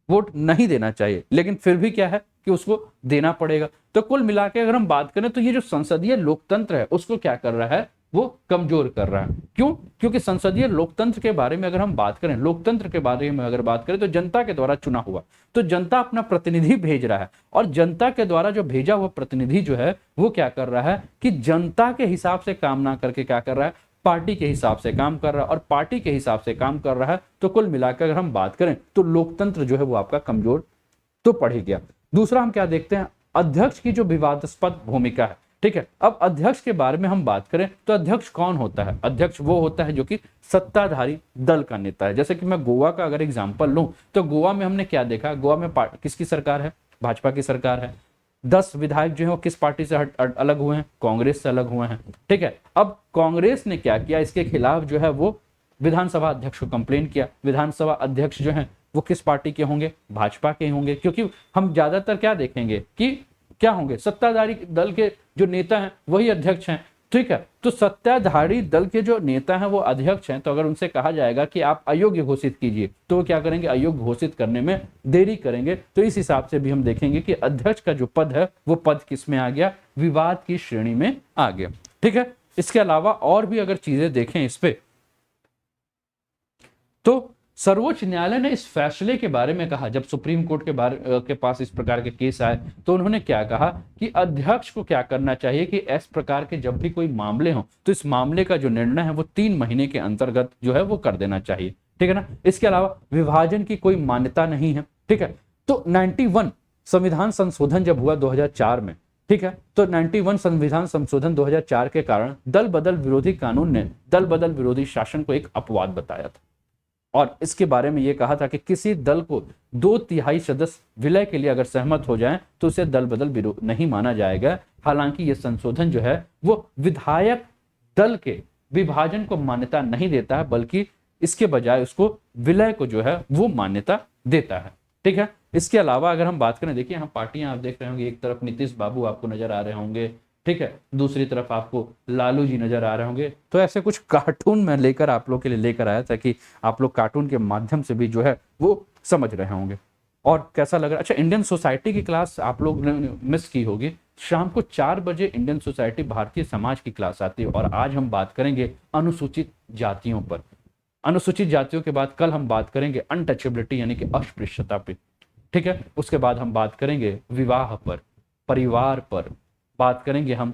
Speaker 1: वोट नहीं देना चाहिए, लेकिन फिर भी क्या है कि उसको देना पड़ेगा। तो कुल मिला के अगर हम बात करें तो ये जो संसदीय लोकतंत्र है उसको क्या कर रहा है, वो कमजोर कर रहा है। क्यों? क्योंकि संसदीय लोकतंत्र के बारे में अगर हम बात करें, लोकतंत्र के बारे में अगर बात करें तो जनता के द्वारा चुना हुआ, तो जनता अपना प्रतिनिधि भेज रहा है, और जनता के द्वारा जो भेजा हुआ प्रतिनिधि जो है वो क्या कर रहा है कि जनता के हिसाब से काम ना करके क्या कर रहा है, पार्टी के हिसाब से काम कर रहा है, और पार्टी के हिसाब से काम कर रहा है। तो कुल मिलाकर अगर हम बात करें तो लोकतंत्र जो है वो आपका कमजोर तो पड़ ही गया। दूसरा हम क्या देखते हैं, अध्यक्ष की जो विवादास्पद भूमिका है। ठीक है, अब अध्यक्ष के बारे में हम बात करें तो अध्यक्ष कौन होता है? अध्यक्ष वो होता है जो कि सत्ताधारी दल का नेता है। जैसे कि मैं गोवा का अगर एग्जांपल लूं तो गोवा में हमने क्या देखा, गोवा में किसकी सरकार है? भाजपा की सरकार है। 10 विधायक जो है वो किस पार्टी से अलग हुए हैं? कांग्रेस से अलग हुए हैं। ठीक है, अब कांग्रेस ने क्या किया, इसके खिलाफ जो है वो विधानसभा अध्यक्ष को कंप्लेन किया। विधानसभा अध्यक्ष जो है वो किस पार्टी के होंगे? भाजपा के होंगे, क्योंकि हम ज्यादातर क्या देखेंगे कि क्या होंगे, सत्ताधारी दल के जो नेता हैं वही अध्यक्ष हैं। ठीक है, तो सत्ताधारी दल के जो नेता हैं वो अध्यक्ष हैं, तो अगर उनसे कहा जाएगा कि आप अयोग्य घोषित कीजिए तो वो क्या करेंगे, अयोग्य घोषित करने में देरी करेंगे। तो इस हिसाब से भी हम देखेंगे कि अध्यक्ष का जो पद है वो पद किस में आ गया, विवाद की श्रेणी में आ गया। ठीक है, इसके अलावा और भी अगर चीजें देखें इस पे, तो सर्वोच्च न्यायालय ने इस फैसले के बारे में कहा, जब सुप्रीम कोर्ट के पास इस प्रकार के केस आए तो उन्होंने क्या कहा कि अध्यक्ष को क्या करना चाहिए कि इस प्रकार के जब भी कोई मामले हो तो इस मामले का जो निर्णय है वो 3 महीने के अंतर्गत जो है वो कर देना चाहिए। ठीक है ना, इसके अलावा विभाजन की कोई मान्यता नहीं है। ठीक है, तो 91 संविधान संशोधन जब हुआ 2004 में, ठीक है, तो 91 संविधान संशोधन 2004 के कारण दल बदल विरोधी कानून ने दल बदल विरोधी शासन को एक अपवाद बताया था, और इसके बारे में यह कहा था कि किसी दल को 2/3 सदस्य विलय के लिए अगर सहमत हो जाएं तो उसे दल बदल विरोध नहीं माना जाएगा। हालांकि यह संशोधन जो है वो विधायक दल के विभाजन को मान्यता नहीं देता है, बल्कि इसके बजाय उसको विलय को जो है वो मान्यता देता है। ठीक है, इसके अलावा अगर हम बात करें, देखिए यहाँ पार्टियां आप देख रहे होंगे, एक तरफ नीतीश बाबू आपको नजर आ रहे होंगे, ठीक है, दूसरी तरफ आपको लालू जी नजर आ रहे होंगे। तो ऐसे कुछ कार्टून में लेकर आप लोग के लिए लेकर आया था कि आप लोग कार्टून के माध्यम से भी जो है वो समझ रहे होंगे। और कैसा लग रहा है? अच्छा, इंडियन सोसाइटी की क्लास आप लोग ने मिस की होगी। शाम को 4 बजे इंडियन सोसाइटी भारतीय समाज की क्लास आती है, और आज हम बात करेंगे अनुसूचित जातियों पर। अनुसूचित जातियों के बाद कल हम बात करेंगे अनटचेबिलिटी यानी कि अस्पृश्यता पे। ठीक है, उसके बाद हम बात करेंगे विवाह पर, परिवार पर बात करेंगे हम,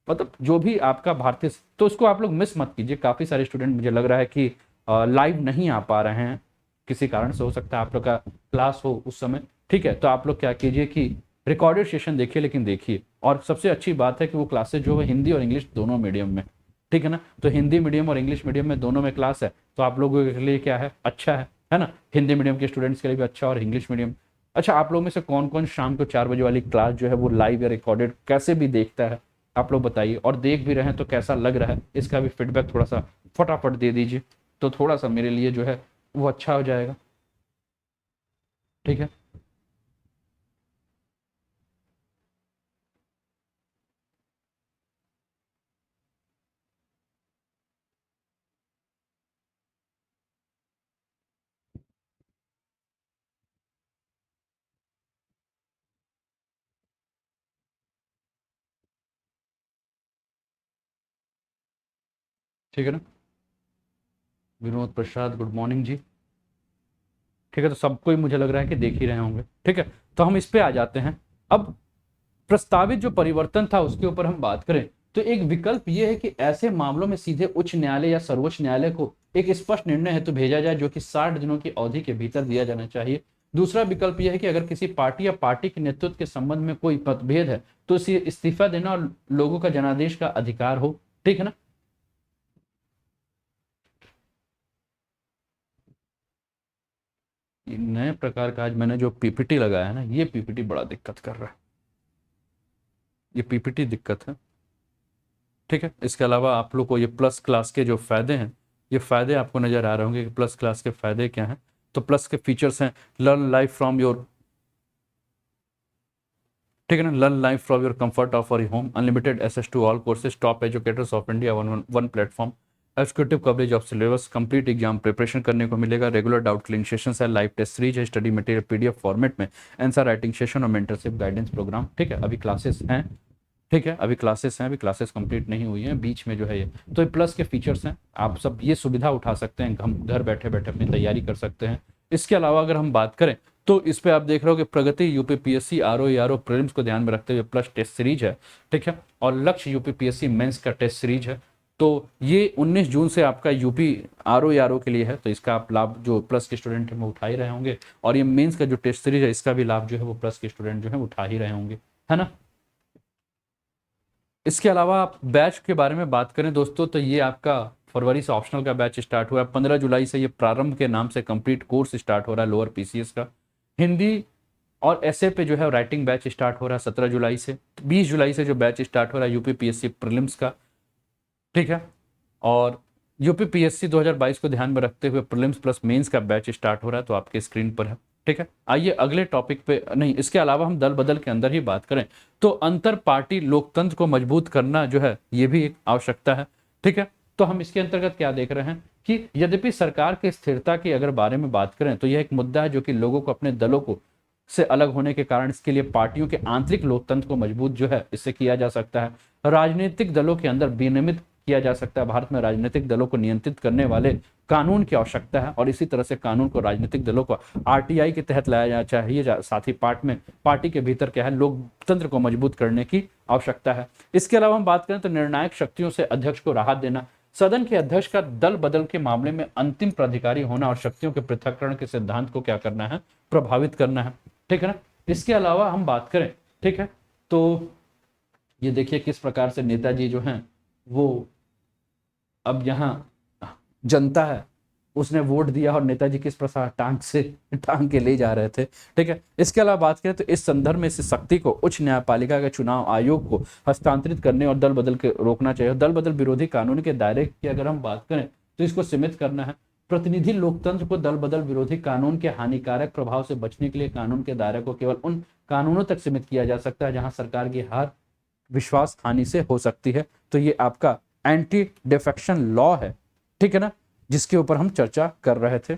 Speaker 1: मतलब जो भी आपका भारतीय, तो उसको आप लोग मिस मत कीजिए। काफी सारे स्टूडेंट मुझे लग रहा है कि लाइव नहीं आ पा रहे हैं, किसी कारण से, हो सकता है आप लोग का क्लास हो उस समय। ठीक है, तो आप लोग क्या कीजिए कि रिकॉर्डेड सेशन देखिए, लेकिन देखिए। और सबसे अच्छी बात है कि वो क्लासेस जो है हिंदी और इंग्लिश दोनों मीडियम में, ठीक ठीक है ना। तो हिंदी मीडियम और इंग्लिश मीडियम में दोनों में क्लास है, तो आप लोगों के लिए क्या है, अच्छा है ना। हिंदी मीडियम के स्टूडेंट्स के लिए भी अच्छा और इंग्लिश मीडियम। अच्छा, आप लोगों में से कौन कौन शाम को 4 बजे वाली क्लास जो है वो लाइव या रिकॉर्डेड कैसे भी देखता है, आप लोग बताइए। और देख भी रहे हैं तो कैसा लग रहा है, इसका भी फीडबैक थोड़ा सा फटाफट दे दीजिए, तो थोड़ा सा मेरे लिए जो है वो अच्छा हो जाएगा। ठीक है। ठीक है ना। विनोद प्रसाद, गुड मॉर्निंग जी। ठीक है, तो सबको ही मुझे लग रहा है कि देख ही रहे होंगे। ठीक है, तो हम इस पे आ जाते हैं। अब प्रस्तावित जो परिवर्तन था उसके ऊपर हम बात करें तो एक विकल्प यह है कि ऐसे मामलों में सीधे उच्च न्यायालय या सर्वोच्च न्यायालय को एक स्पष्ट निर्णय हेतु भेजा जाए, जो कि 60 दिनों की अवधि के भीतर दिया जाना चाहिए। दूसरा विकल्प यह है कि अगर किसी पार्टी या पार्टी के नेतृत्व के संबंध में कोई मतभेद है तो इसे इस्तीफा देना और लोगों का जनादेश का अधिकार हो। ठीक है ना। ये नए प्रकार का आज मैंने जो पीपीटी लगाया है ना, ये पीपीटी बड़ा दिक्कत कर रहा है, ये पीपीटी दिक्कत है। ठीक है, इसके अलावा आप लोग को ये प्लस क्लास के जो फायदे हैं, ये फायदे आपको नजर आ रहे होंगे कि प्लस क्लास के फायदे क्या हैं। तो प्लस के फीचर्स हैं, लर्न लाइफ फ्रॉम योर, ठीक है ना, learn life from your comfort of your home, unlimited access to all courses, top educators of India, one one platform, exclusive coverage of syllabus, complete exam preparation करने को मिलेगा, regular doubt clearing sessions है, live test series है, study material PDF format में, answer writing session और mentorship guidance program. ठीक है, अभी क्लासेस हैं। ठीक है, अभी क्लासेस हैं, अभी क्लासेस कंप्लीट नहीं हुई हैं, बीच में जो है ये, तो ये प्लस के फीचर्स हैं। आप सब ये सुविधा उठा सकते हैं, हम घर बैठे बैठे अपनी तैयारी कर सकते हैं। इसके अलावा अगर हम बात करें तो इस पे आप देख रहे हो कि प्रगति यूपीपीएससी आरओ प्रीलिम्स को ध्यान में रखते हुए प्लस टेस्ट सीरीज है। ठीक है, और लक्ष्य यूपीपीएससी मेंस का टेस्ट सीरीज है। तो ये 19 जून से आपका यूपी आरओ के लिए है, तो इसका आप लाभ जो प्लस के स्टूडेंट हैं वो उठा ही रहे होंगे, और ये मेंस का जो टेस्ट सीरीज है इसका भी लाभ जो है वो प्लस के स्टूडेंट जो है उठा ही रहे होंगे, है ना। इसके अलावा आप बैच के बारे में बात करें दोस्तों, तो ये आपका फरवरी से ऑप्शनल का बैच स्टार्ट हुआ है। 15 जुलाई से ये प्रारंभ के नाम से कंप्लीट कोर्स स्टार्ट हो रहा है लोअर पीसीएस का। हिंदी और ऐसे पे जो है राइटिंग बैच स्टार्ट हो रहा है 17 जुलाई से। 20 जुलाई से जो बैच स्टार्ट हो रहा है यूपी पीएससी प्रीलिम्स का। ठीक है, और यूपी पीएससी 2022 को ध्यान में रखते हुए प्रीलिम्स प्लस मेंस का बैच स्टार्ट हो रहा है, तो आपके स्क्रीन पर है। ठीक है, आइए अगले टॉपिक पे, नहीं इसके अलावा हम दल बदल के अंदर ही बात करें तो अंतर पार्टी लोकतंत्र को मजबूत करना जो है ये भी एक आवश्यकता है। ठीक है, तो हम इसके अंतर्गत क्या देख रहे हैं कि यद्यपि सरकार की स्थिरता की अगर बारे में बात करें तो यह एक मुद्दा है जो कि लोगों को अपने दलों को से अलग होने के कारण इसके लिए पार्टियों के आंतरिक लोकतंत्र को मजबूत जो है इससे किया जा सकता है। राजनीतिक दलों के अंदर विनियमित किया जा सकता है। भारत में राजनीतिक दलों को नियंत्रित करने वाले कानून की आवश्यकता है, और इसी तरह से कानून को राजनीतिक दलों को आरटीआई के तहत लाया जाना चाहिए। साथ ही पार्टी के भीतर क्या है, लोकतंत्र को मजबूत करने की आवश्यकता है। इसके अलावा हम बात करें तो निर्णायक शक्तियों से अध्यक्ष को राहत देना, सदन के अध्यक्ष का दल बदल के मामले में अंतिम प्राधिकारी होना और शक्तियों के पृथक्करण के सिद्धांत को क्या करना है, प्रभावित करना है। ठीक है ना। इसके अलावा हम बात करें, ठीक है, तो ये देखिए किस प्रकार से नेताजी जो हैं वो, अब यहाँ जनता है उसने वोट दिया और नेताजी किस प्रकार टांग के ले जा रहे थे। ठीक है, इसके अलावा बात करें तो इस संदर्भ में इस शक्ति को उच्च न्यायपालिका के चुनाव आयोग को हस्तांतरित करने और दल बदल के रोकना चाहिए। दल बदल विरोधी कानून के दायरे की अगर हम बात करें तो इसको सीमित करना है। प्रतिनिधि लोकतंत्र को दल बदल विरोधी कानून के हानिकारक प्रभाव से बचने के लिए कानून के दायरे को केवल उन कानूनों तक सीमित किया जा सकता है जहां सरकार की हार विश्वास हानि से हो सकती है। तो ये आपका एंटी डिफेक्शन लॉ है, ठीक है ना, जिसके ऊपर हम चर्चा कर रहे थे।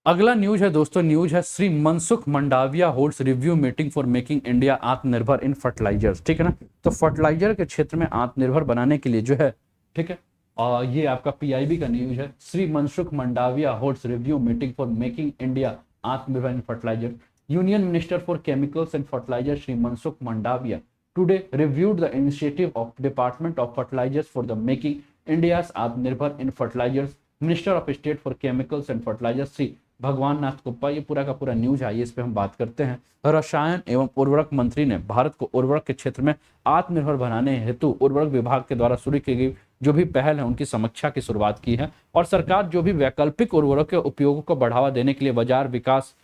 Speaker 1: अगला न्यूज है दोस्तों, न्यूज है Shri Mansukh Mandaviya holds review meeting for making India Atmanirbhar in fertilisers. ठीक है ना, तो फर्टिलाइजर के क्षेत्र में आत्मनिर्भर बनाने के लिए जो है, ठीक है, और ये आपका पीआईबी का न्यूज है। Shri Mansukh Mandaviya holds review meeting for making India Atmanirbhar in fertiliser. Union minister for chemicals and fertiliser Shri Mansukh Mandaviya today reviewed the initiative of Department of Fertilizers for the making India's Atmanirbhar in fertilizers. Minister of State for Chemicals and Fertilizers Sri भगवान नाथ कुप्पा, ये पूरा का पूरा news है, इस पे हम बात करते हैं। रसायन एवं उर्वरक मंत्री ने भारत को उर्वरक के क्षेत्र में आत्मनिर्भर बनाने हेतु उर्वरक विभाग के द्वारा शुरू की गई जो भी पहल है उनकी समीक्षा की शुरुआत की है। और सरकार जो भी वैकल्पिक उर्वरक के उपयोग को बढ़ावा देने के लिए बाजार विकास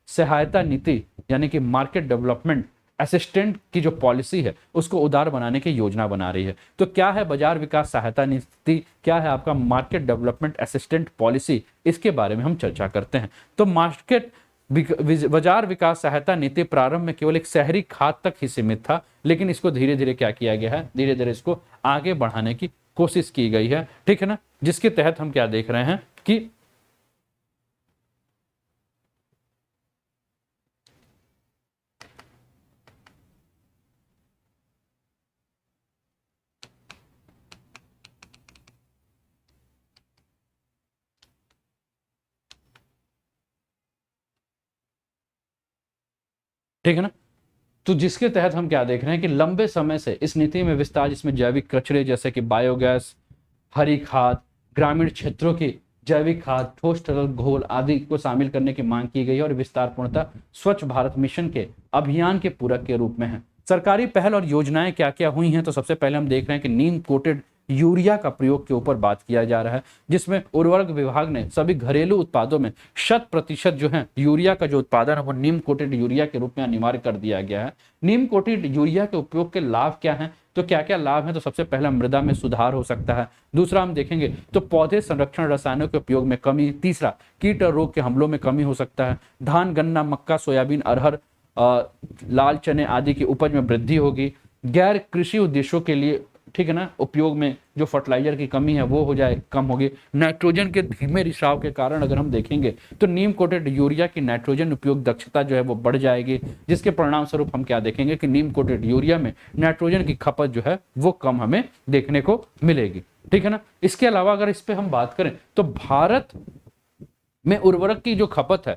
Speaker 1: सहायता नीति यानी कि मार्केट डेवलपमेंट असिस्टेंट की जो पॉलिसी है उसको उदार बनाने की योजना बना रही है। तो क्या है बाजार विकास सहायता नीति, क्या है आपका मार्केट डेवलपमेंट असिस्टेंट पॉलिसी, इसके बारे में हम चर्चा करते हैं। तो बाजार विकास सहायता नीति प्रारंभ में केवल एक शहरी खाद तक ही सीमित था, लेकिन इसको धीरे धीरे क्या किया गया है, धीरे धीरे इसको आगे बढ़ाने की कोशिश की गई है, ठीक है ना। जिसके तहत हम क्या देख रहे हैं कि ठीक है ना, तो जिसके तहत हम क्या देख रहे हैं कि लंबे समय से इस नीति में विस्तार, जिसमें जैविक कचरे जैसे कि बायोगैस, हरी खाद, ग्रामीण क्षेत्रों की जैविक खाद, ठोस तरल घोल आदि को शामिल करने की मांग की गई है और विस्तार पूर्णतः स्वच्छ भारत मिशन के अभियान के पूरक के रूप में है। सरकारी पहल और योजनाएं क्या क्या हुई हैं, तो सबसे पहले हम देख रहे हैं कि नीम कोटेड यूरिया का प्रयोग के ऊपर बात किया जा रहा है, जिसमें उर्वरक विभाग ने सभी घरेलू उत्पादों में 100% जो है यूरिया का जो उत्पादन है वो नीम कोटेड यूरिया के रूप में अनिवार्य कर दिया गया है। नीम कोटेड यूरिया के उपयोग के लाभ क्या हैं, तो क्या क्या लाभ हैं, तो सबसे पहला मृदा में सुधार हो सकता है। दूसरा हम देखेंगे तो पौधे संरक्षण रसायनों के उपयोग में कमी। तीसरा कीट और रोग के हमलों में कमी हो सकता है। धान, गन्ना, मक्का, सोयाबीन, अरहर, लाल चने आदि की उपज में वृद्धि होगी। गैर कृषि उद्देश्यों के लिए, ठीक है ना, उपयोग में जो फर्टिलाइजर की कमी है वो हो जाए, कम होगी। नाइट्रोजन के धीमे रिसाव के कारण अगर हम देखेंगे तो नीम कोटेड यूरिया की नाइट्रोजन उपयोग दक्षता जो है वो बढ़ जाएगी, जिसके परिणाम स्वरूप हम क्या देखेंगे कि नीम कोटेड यूरिया में नाइट्रोजन की खपत जो है वो कम हमें देखने को मिलेगी, ठीक है ना। इसके अलावा अगर इस पे हम बात करें तो भारत में उर्वरक की जो खपत है,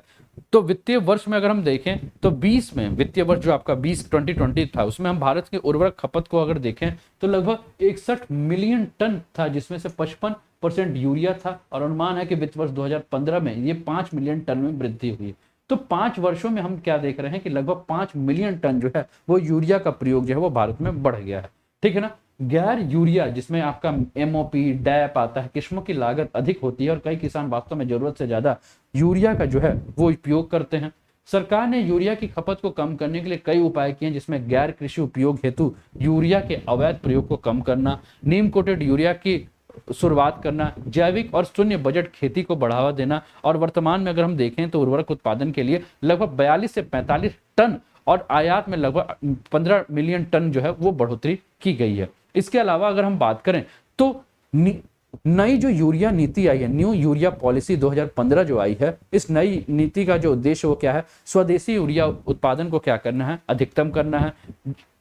Speaker 1: तो वित्तीय वर्ष में अगर हम देखें तो 20 में, वित्तीय वर्ष जो आपका 2020 था, उसमें हम भारत की उर्वरक खपत को अगर देखें तो लगभग 61 मिलियन टन था, जिसमें से 55% यूरिया था। और अनुमान है कि वित्त वर्ष 2015 में ये 5 मिलियन टन में वृद्धि हुई। तो 5 वर्षों में हम क्या देख रहे हैं कि लगभग 5 मिलियन टन जो है वो यूरिया का प्रयोग जो है वो भारत में बढ़ गया है, ठीक है ना। गैर यूरिया जिसमें आपका एमओपी, डैप आता है, किस्मों की लागत अधिक होती है और कई किसान वास्तव में जरूरत से ज्यादा यूरिया का जो है वो उपयोग करते हैं। सरकार ने यूरिया की खपत को कम करने के लिए कई उपाय किए हैं, जिसमें गैर कृषि उपयोग हेतु यूरिया के अवैध प्रयोग को कम करना, नीम कोटेड यूरिया की शुरुआत करना, जैविक और शून्य बजट खेती को बढ़ावा देना। और वर्तमान में अगर हम देखें तो उर्वरक उत्पादन के लिए लगभग 42 से 45 टन और आयात में लगभग 15 मिलियन टन जो है वो बढ़ोतरी की गई है। इसके अलावा अगर हम बात करें तो नई जो यूरिया नीति आई है, न्यू यूरिया पॉलिसी 2015 जो आई है, इस नई नीति का जो उद्देश्य वो क्या है, स्वदेशी यूरिया उत्पादन को क्या करना है, अधिकतम करना है।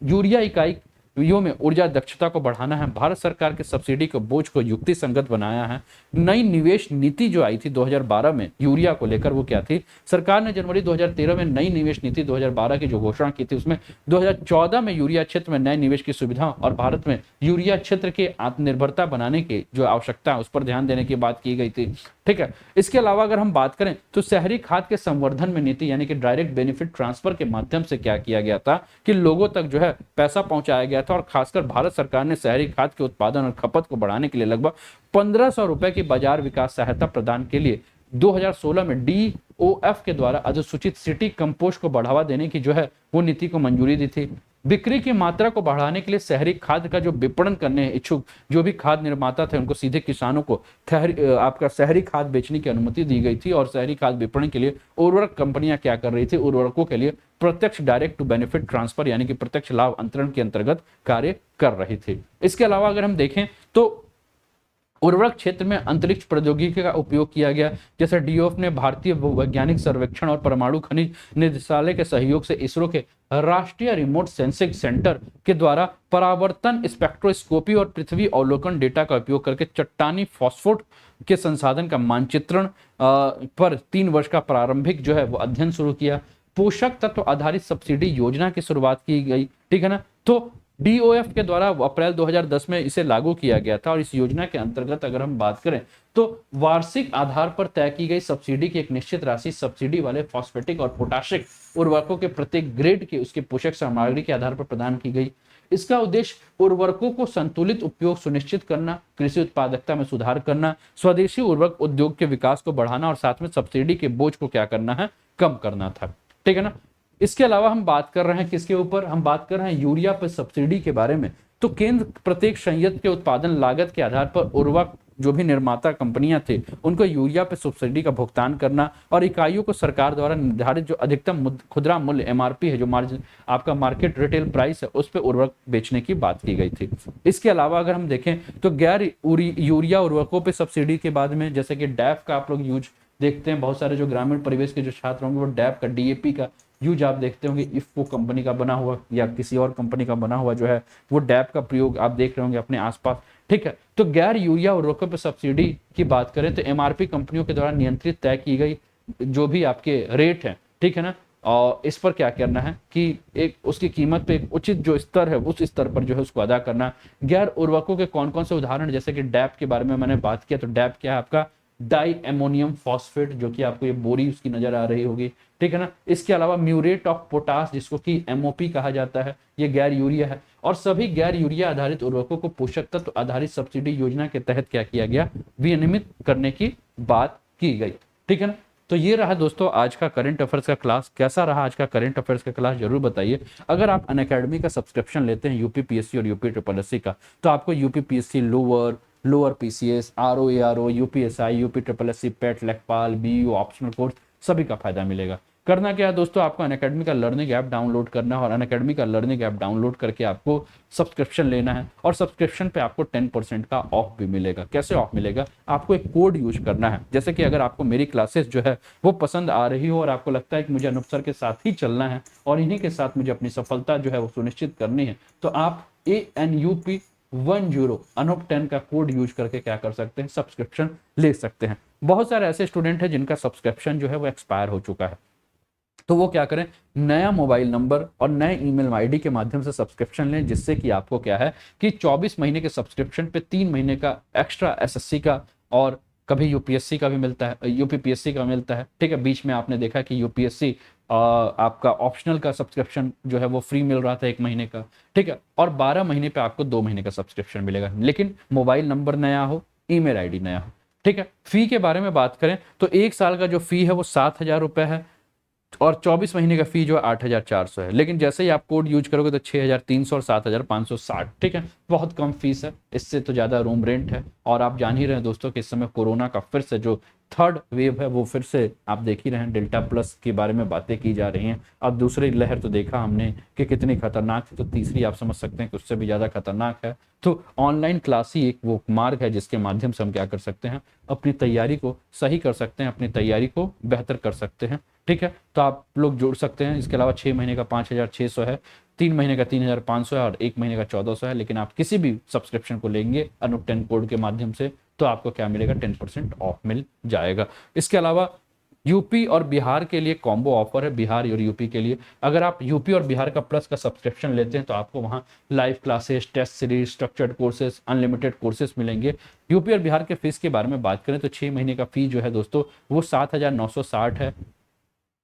Speaker 1: यूरिया इकाई में ऊर्जा दक्षता को बढ़ाना है। भारत सरकार के सब्सिडी के बोझ को युक्ति संगत बनाया है। नई निवेश नीति जो आई थी 2012 में यूरिया को लेकर, वो क्या थी, सरकार ने जनवरी 2013 में नई निवेश नीति 2012 की जो घोषणा की थी, उसमें 2014 में यूरिया क्षेत्र में नए निवेश की सुविधा और भारत में यूरिया क्षेत्र के आत्मनिर्भरता बनाने की जो आवश्यकता है उस पर ध्यान देने की बात की गई थी, ठीक है। इसके अलावा अगर हम बात करें तो शहरी खाद के संवर्धन में नीति यानी कि डायरेक्ट बेनिफिट ट्रांसफर के माध्यम से क्या किया गया था कि लोगों तक जो है पैसा पहुंचाया गया था। और खासकर भारत सरकार ने शहरी खाद के उत्पादन और खपत को बढ़ाने के लिए लगभग 1500 रुपए की बाजार विकास सहायता प्रदान के लिए 2016 में DOF के द्वारा अधिसूचित सिटी कंपोस्ट को बढ़ावा देने की जो है वो नीति को मंजूरी दी थी। बिक्री की मात्रा को बढ़ाने के लिए शहरी खाद का जो विपणन करने इच्छुक जो भी खाद निर्माता थे उनको सीधे किसानों को आपका शहरी खाद बेचने की अनुमति दी गई थी। और शहरी खाद विपणन के लिए उर्वरक कंपनियां क्या कर रही थी, उर्वरकों के लिए प्रत्यक्ष डायरेक्ट टू बेनिफिट ट्रांसफर यानी कि प्रत्यक्ष लाभ अंतरण के अंतर्गत कार्य कर रही थी। इसके अलावा अगर हम देखें तो उर्वरक क्षेत्र में अंतरिक्ष प्रौद्योगिकी का उपयोग किया गया, जैसे DOF ने भारतीय वैज्ञानिक सर्वेक्षण और परमाणु खनिज निदेशालय के सहयोग से इसरो के राष्ट्रीय रिमोट सेंसिंग सेंटर के द्वारा परावर्तन स्पेक्ट्रोस्कोपी और पृथ्वी अवलोकन डेटा का उपयोग करके चट्टानी फॉस्फोट के संसाधन का मानचित्रण पर 3 वर्ष का प्रारंभिक जो है वो अध्ययन शुरू किया। पोषक तत्व आधारित सब्सिडी योजना की शुरुआत की गई, ठीक है ना। तो डीओएफ के द्वारा अप्रैल 2010 में इसे लागू किया गया था और इस योजना के अंतर्गत अगर हम बात करें तो वार्षिक आधार पर तय की गई सब्सिडी की एक निश्चित राशि सब्सिडी वाले फॉस्फेटिक और पोटाशिक उर्वरकों के प्रत्येक ग्रेड के उसके पोषक सामग्री के आधार पर प्रदान की गई। इसका उद्देश्य उर्वरकों को संतुलित उपयोग सुनिश्चित करना, कृषि उत्पादकता में सुधार करना, स्वदेशी उर्वरक उद्योग के विकास को बढ़ाना और साथ में सब्सिडी के बोझ को क्या करना है, कम करना था। ठीक है ना। इसके अलावा हम बात कर रहे हैं किसके ऊपर, हम बात कर रहे हैं यूरिया पर सब्सिडी के बारे में। तो केंद्र प्रत्येक संयंत्र के उत्पादन लागत के आधार पर उर्वरक जो भी निर्माता कंपनियां थे उनको यूरिया पर सब्सिडी का भुगतान करना और इकाइयों को सरकार द्वारा निर्धारित जो अधिकतम खुदरा मूल्य एमआरपी है, जो मार्जिन आपका मार्केट रिटेल प्राइस है, उस पर उर्वरक बेचने की बात की गई थी। इसके अलावा अगर हम देखें तो गैर यूरिया उर्वरकों पर सब्सिडी के बाद में जैसे कि डैफ का आप लोग यूज देखते हैं, बहुत सारे जो ग्रामीण परिवेश के जो छात्र होंगे वो डैफ का, डीएपी का यूज आप देखते होंगे, इफ्को कंपनी का बना हुआ या किसी और कंपनी का बना हुआ जो है वो डैप का प्रयोग आप देख रहे होंगे अपने आसपास। ठीक है। तो गैर यूरिया उर्वरकों पर सब्सिडी की बात करें तो एमआरपी कंपनियों के द्वारा नियंत्रित तय की गई जो भी आपके रेट है, ठीक है ना, और इस पर क्या करना है कि एक उसकी कीमत पे एक उचित जो स्तर है उस स्तर पर जो है उसको अदा करना। गैर उर्वरकों के कौन कौन से उदाहरण, जैसे कि डैप के बारे में मैंने बात किया, तो डैप क्या है आपका डाई एमोनियम फॉस्फेट, जो कि आपको ये बोरी उसकी नजर आ रही होगी। ठीक है ना। इसके अलावा म्यूरेट ऑफ पोटास जिसको कि एमओपी कहा जाता है, ये गैर यूरिया है। और सभी गैर यूरिया आधारित उर्वरकों को पोषक तत्व आधारित सब्सिडी योजना के तहत क्या किया गया, विनियमित करने की बात की गई। ठीक है ना। तो ये रहा दोस्तों आज का करंट अफेयर्स का क्लास। कैसा रहा आज का करंट अफेयर्स का क्लास जरूर बताइए। अगर आप अनअकैडमी का सब्सक्रिप्शन लेते हैं यूपीपीएससी और यूपी ट्रिपल एससी का, तो आपको UPPSC lower PCS, RO, UPSI, UP triple SC, PET, लेखपाल, बीयू, ऑप्शनल कोर्स सभी का फायदा मिलेगा। करना क्या है दोस्तों, आपको अनअकैडमी का लर्निंग ऐप डाउनलोड करना है और अनअकैडमी का लर्निंग ऐप डाउनलोड करके आपको सब्सक्रिप्शन लेना है और सब्सक्रिप्शन पे आपको 10% का ऑफ भी मिलेगा। कैसे ऑफ मिलेगा, आपको एक कोड यूज करना है। जैसे कि अगर आपको मेरी क्लासेस जो है वो पसंद आ रही हो और आपको लगता है कि मुझे अनूप सर के साथ ही चलना है और इन्हीं के साथ मुझे अपनी सफलता जो है वो सुनिश्चित करनी है, तो आप ANUP10 अनूप 10 का कोड यूज करके क्या कर सकते हैं, सब्सक्रिप्शन ले सकते हैं। बहुत सारे ऐसे स्टूडेंट हैं जिनका सब्सक्रिप्शन जो है वो एक्सपायर हो चुका है, तो वो क्या करें, नया मोबाइल नंबर और नए ईमेल आईडी के माध्यम से सब्सक्रिप्शन लें, जिससे कि आपको क्या है कि 24 महीने के सब्सक्रिप्शन पे 3 महीने का एक्स्ट्रा एसएससी का और कभी यूपीएससी का भी मिलता है, यूपीपीएससी का मिलता है। ठीक है। बीच में आपने देखा कि यूपीएससी आपका ऑप्शनल का सब्सक्रिप्शन जो है वो फ्री मिल रहा था 1 महीने का। ठीक है। और 12 महीने पे आपको 2 महीने का सब्सक्रिप्शन मिलेगा, लेकिन मोबाइल नंबर नया हो, ईमेल आईडी नया हो। ठीक है। फी के बारे में बात करें तो 1 साल का जो फी है वो 7,000 रुपए है और 24 महीने का फी जो है 8,400 है। लेकिन जैसे ही आप कोड यूज करोगे तो 6,300 और 7,560। ठीक है। बहुत कम फीस है, इससे तो ज़्यादा रूम रेंट है। और आप जान ही रहे हैं दोस्तों कि इस समय कोरोना का फिर से जो थर्ड वेव है वो फिर से आप देख ही रहे हैं, डेल्टा प्लस के बारे में बातें की जा रही हैं। अब दूसरी लहर तो देखा हमने कि कितनी खतरनाक थी, तो तीसरी आप समझ सकते हैं कि उससे भी ज़्यादा खतरनाक है। तो ऑनलाइन क्लास ही एक वो मार्ग है जिसके माध्यम से हम क्या कर सकते हैं, अपनी तैयारी को सही कर सकते हैं, अपनी तैयारी को बेहतर कर सकते हैं। ठीक है। तो आप लोग जोड़ सकते हैं। इसके अलावा 6 महीने का 5,600 है, 3 महीने का 3,500 है और 1 महीने का 1,400 है। लेकिन आप किसी भी सब्सक्रिप्शन को लेंगे अनूप 10 कोड के माध्यम से तो आपको क्या मिलेगा, 10% ऑफ मिल जाएगा। इसके अलावा यूपी और बिहार के लिए कॉम्बो ऑफर है, बिहार और यूपी के लिए। अगर आप यूपी और बिहार का प्लस का सब्सक्रिप्शन लेते हैं तो आपको वहां live classes, test series, structured courses, unlimited courses मिलेंगे। यूपी और बिहार के फीस के बारे में बात करें तो 6 महीने का फी जो है दोस्तों वो 7,960 है,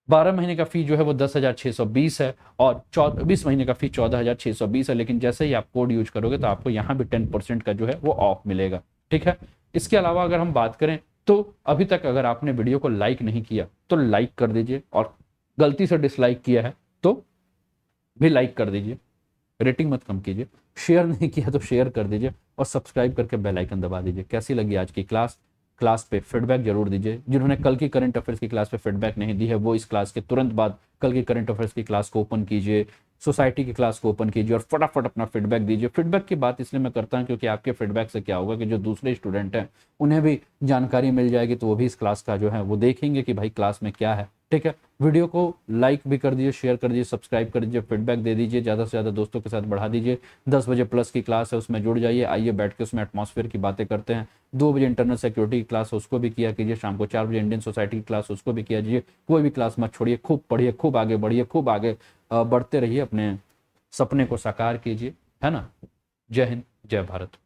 Speaker 1: 12 महीने का फी जो है वो 10,620 है और 24 महीने का फी 14,620 है। लेकिन जैसे ही आप कोड यूज करोगे तो आपको यहाँ भी 10% का जो है वो ऑफ मिलेगा। ठीक है। इसके अलावा अगर हम बात करें तो अभी तक अगर आपने वीडियो को लाइक नहीं किया तो लाइक कर दीजिए, और गलती से डिसलाइक किया है तो भी लाइक कर दीजिए, रेटिंग मत कम कीजिए। शेयर नहीं किया तो शेयर कर दीजिए और सब्सक्राइब करके बेल आइकन दबा दीजिए। कैसी लगी आज की क्लास पे फीडबैक जरूर दीजिए। जिन्होंने कल की करंट अफेयर्स की क्लास पे फीडबैक नहीं दी है वो इस क्लास के तुरंत बाद कल की करंट अफेयर्स की क्लास को ओपन कीजिए, सोसाइटी की क्लास को ओपन कीजिए और फटाफट अपना फीडबैक दीजिए। फीडबैक की बात इसलिए मैं करता हूं क्योंकि आपके फीडबैक से क्या होगा कि जो दूसरे स्टूडेंट हैं उन्हें भी जानकारी मिल जाएगी, तो वो भी इस क्लास का जो है वो देखेंगे कि भाई क्लास में क्या है। ठीक है। वीडियो को लाइक भी कर दीजिए, शेयर कर दीजिए, सब्सक्राइब कर दीजिए, फीडबैक दे दीजिए, ज़्यादा से ज़्यादा दोस्तों के साथ बढ़ा दीजिए। 10 बजे प्लस की क्लास है, उसमें जुड़ जाइए, आइए बैठ के उसमें एटमॉस्फेयर की बातें करते हैं। 2 बजे इंटरनल सिक्योरिटी की क्लास है उसको भी किया कीजिए, शाम को 4 बजे इंडियन सोसाइटी की क्लास उसको भी किया कीजिए। कोई भी क्लास मत छोड़िए, खूब पढ़िए, खूब आगे बढ़िए, खूब आगे बढ़ते रहिए, अपने सपने को साकार कीजिए। है ना। जय हिंद, जय भारत।